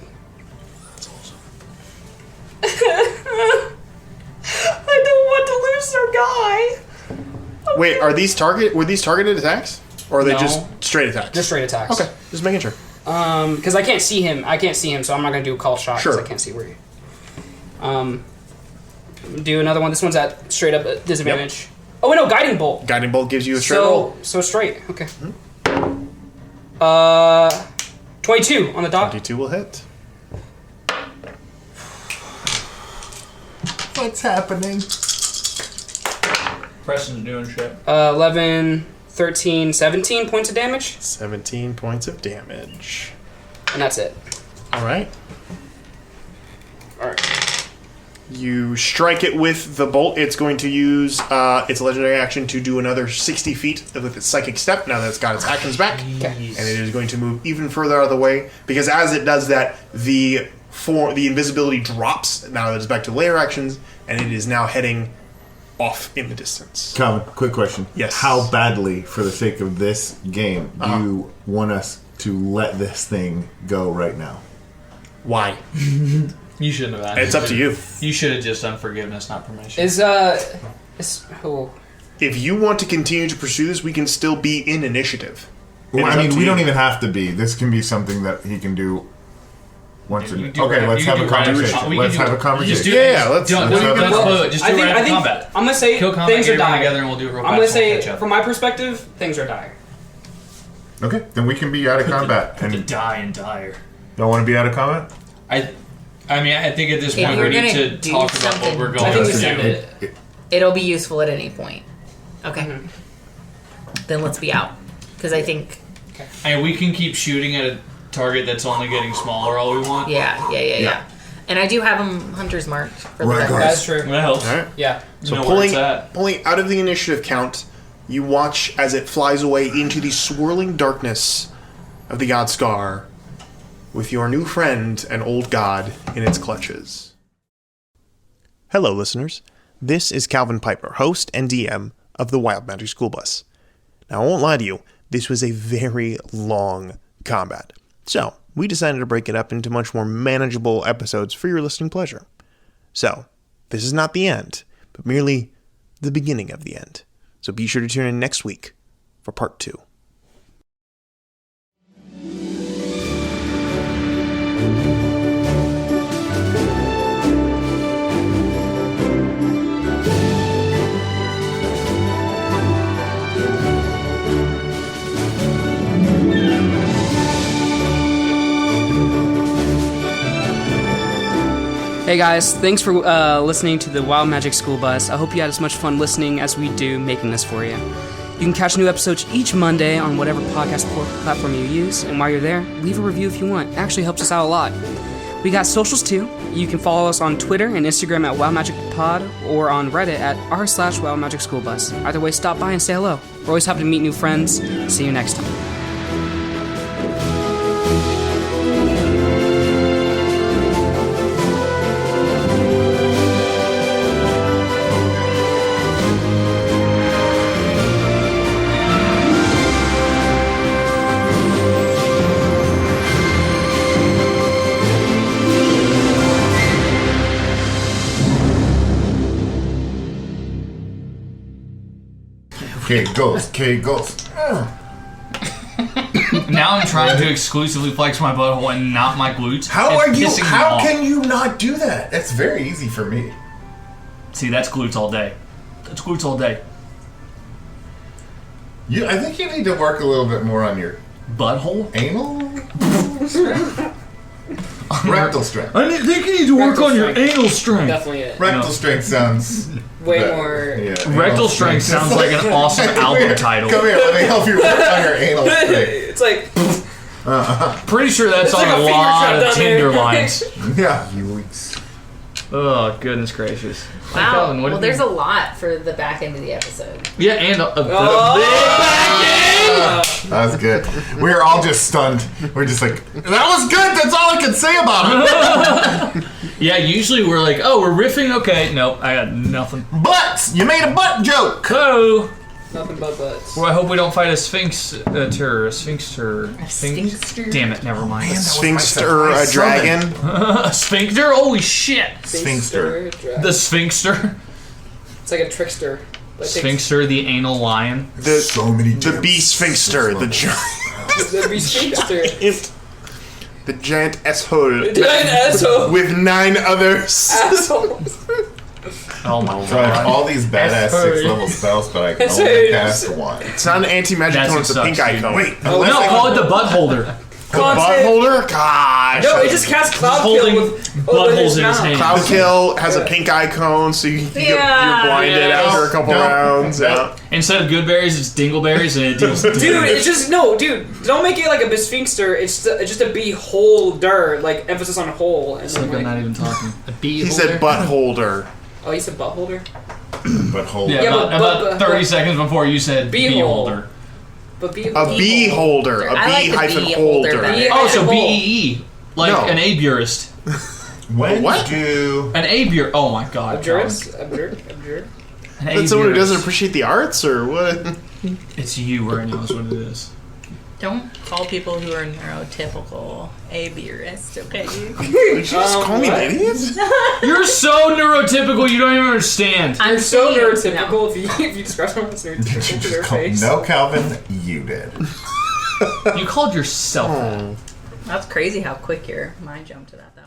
A: I don't want to lose our guy.
C: Wait, were these targeted attacks? Or are they
A: No.
C: just straight attacks?
A: Just straight attacks.
C: Okay, just making sure.
A: Because I can't see him. So I'm not gonna do a call shot because
C: Sure.
A: I can't see where he. Do another one. This one's at straight up at disadvantage. Oh wait, no, guiding bolt.
C: Guiding bolt gives you a straight roll.
A: So straight. Okay. 22 on the dot.
C: 22 will hit.
G: What's happening?
D: Preston's doing shit.
A: 11, 13, 17 points of damage,
C: 17 points of damage.
A: and that's it.
C: All right.
A: All right.
C: You strike it with the bolt. It's going to use its legendary action to do another 60 feet with its psychic step. Now that it's got its actions back, and it is going to move even further out of the way because as it does that, the invisibility drops. Now that it's back to layer actions, and it is now heading off in the distance.
G: Calvin, quick question.
C: Yes.
G: How badly, for the sake of this game, do you want us to let this thing go right now?
C: Why?
D: You shouldn't have asked.
C: It's up to you.
D: You should have just done forgiveness, not permission.
A: Is who?
C: If you want to continue to pursue this, we can still be in initiative.
G: Well,
C: It is
G: I
C: up
G: mean,
C: to
G: we
C: you.
G: don't even have to be. This can be something that he can do once.
D: You
G: Okay,
D: do right-
G: let's
D: you
G: have
D: do
G: a
D: right-
G: conversation.
D: we can
G: Let's
D: do-
G: have a
D: Just
G: conversation.
D: do
C: Yeah, let's
D: Don't
C: have
D: even
C: a-
D: spoil it. Just do it right
A: I
D: after
A: think
D: combat.
A: I'm gonna say
D: Kill combat,
A: things
D: get
A: are
D: everyone
A: dire.
D: together, and we'll do it real
A: I'm
D: fast.
A: gonna
D: We'll
A: say,
D: catch up.
A: from my perspective, things are dire.
G: Okay, then we can be out of combat.
D: To
G: And
D: die and dire.
G: don't want to be out of combat?
D: I mean, I think at this
B: If
D: point
B: you're
D: we need
B: gonna
D: to
B: do
D: talk about what
B: something
D: we're
A: I
D: going
A: think we
D: to
A: send
D: do.
A: it.
B: It'll be useful at any point. Okay.
A: Mm-hmm.
B: Then let's be out. Because I think,
D: And we can keep shooting at a target that's only getting smaller all we want.
B: yeah. And I do have them hunters marked for the
G: Right,
B: record.
G: guys.
A: That's true.
D: That helps.
C: All right.
A: Yeah.
C: So
D: Know where it's
C: pulling
D: at.
C: out of the initiative count, you watch as it flies away into the swirling darkness of the God Scar with your new friend, an old god, in its clutches. Hello, listeners. This is Calvin Piper, host and DM of the Wild Magic School Bus. Now, I won't lie to you, this was a very long combat. So, we decided to break it up into much more manageable episodes for your listening pleasure. So, this is not the end, but merely the beginning of the end. So be sure to tune in next week for part 2.
A: Hey guys, thanks for listening to the Wild Magic School Bus. I hope you had as much fun listening as we do making this for you. You can catch new episodes each Monday on whatever podcast platform you use, and while you're there, leave a review if you want. It actually helps us out a lot. We got socials too. You can follow us on Twitter and Instagram at WildMagicPod or on Reddit at r/WildMagicSchoolBus. Either way, stop by and say hello. We're always happy to meet new friends. See you next time.
G: Kegels.
D: Now I'm trying to exclusively flex my butthole and not my glutes.
G: How
D: It's pissing me off.
G: can you not do that? That's very easy for me.
D: See, that's glutes all day. That's glutes all day.
G: I think you need to work a little bit more on your
D: Butthole?
G: anal rectal strength.
D: I think you need to work
I: Rectal
D: on your
I: strength.
D: anal strength.
I: Definitely it.
G: Rectal strength sounds
I: Way
G: better.
I: more.
G: Yeah,
D: Rectal
G: anal
D: strength sounds like an awesome
G: Come
D: album
G: here,
D: title.
G: Come here, let me help you work on your anal strength.
I: It's like
D: Pretty sure that's
I: It's
D: on
I: like
D: a
I: a finger
D: lot
I: trap
D: of
I: down
D: Tinder
I: there.
D: lines.
G: Yeah.
D: Oh, goodness gracious.
B: Wow.
D: Calvin, what
B: Well,
D: did
B: there's
D: you-
B: a lot for the back end of the episode.
D: Yeah, and a big
G: That was good. We were all just stunned. We're just like, that was good. That's all I can say about it.
D: Yeah, usually we're like, oh, we're riffing. Okay, nope, I got nothing.
G: Butts. You made a butt joke.
D: Oh,
I: nothing but butts.
D: well, I hope we don't fight a sphinxter.
B: Sphinxter?
D: Damn it, never mind.
C: Sphinxter, a dragon.
D: A sphincter? Holy shit!
G: Sphinxter.
D: The sphinxter.
I: It's like a trickster. But it takes-
D: Sphinxter, the anal lion.
G: So many.
C: The bee sphinxter, the giant,
I: The be sphinxter.
C: the giant asshole
I: Giant asshole.
C: with 9 others.
I: Asshole.
D: Oh my
G: So I have
D: god.
G: all these badass
D: That's
G: 6-level spells, but I can
I: That's
G: only
I: it.
G: cast one.
C: It's not an anti-magic
D: That's
C: cone,
D: what
C: it's a
D: sucks,
C: pink
D: dude.
C: icon.
G: Wait,
D: No, call it the butt holder.
C: The butt holder? Gosh.
I: No, it just casts cloud
D: holding
I: kill with
D: buttholes in his hand.
C: Cloud Kill has a pink icon, so you're blinded
D: Yeah.
C: after a couple
G: No.
C: rounds. Yeah.
D: Instead of good berries, it's dingleberries, and it deals
I: Dude,
D: damage.
I: it's just dude. Don't make it like a sphinxter. It's just a beholder, like emphasis on hole. And
D: It's
I: then,
D: like I'm
I: like,
D: not even talking.
H: A bee
C: He said butt holder.
I: oh, you said butt holder.
G: But hold
D: Yeah,
I: Yeah,
D: about
I: but-
D: 30 seconds before you said
I: Bee
D: bee
I: hole.
D: holder.
I: But be
C: A bee holder. A
B: I
C: bee
B: like the
C: hyphen
B: bee holder
C: holder.
B: better.
D: Oh, so
I: Hole.
D: BEE. Like
C: No.
D: an abiurist.
G: When
C: What?
G: do
D: An abur. Oh my god.
I: Abjurance?
D: Colin.
I: Abjure?
D: An
C: That's someone who
D: abiurist.
C: doesn't appreciate the arts, or what?
D: It's you, right now, is what it is.
B: Don't call people who are neurotypical abiurist, okay?
C: Did you just call me an
I: what?
C: idiot?
D: You're so neurotypical, you don't even understand.
B: I'm
I: You're so
B: saying-
I: neurotypical if you describe someone as neurotypical to their face.
G: No, Calvin, you did.
D: You called yourself that.
B: That's crazy how quick your mind jumped to that, though.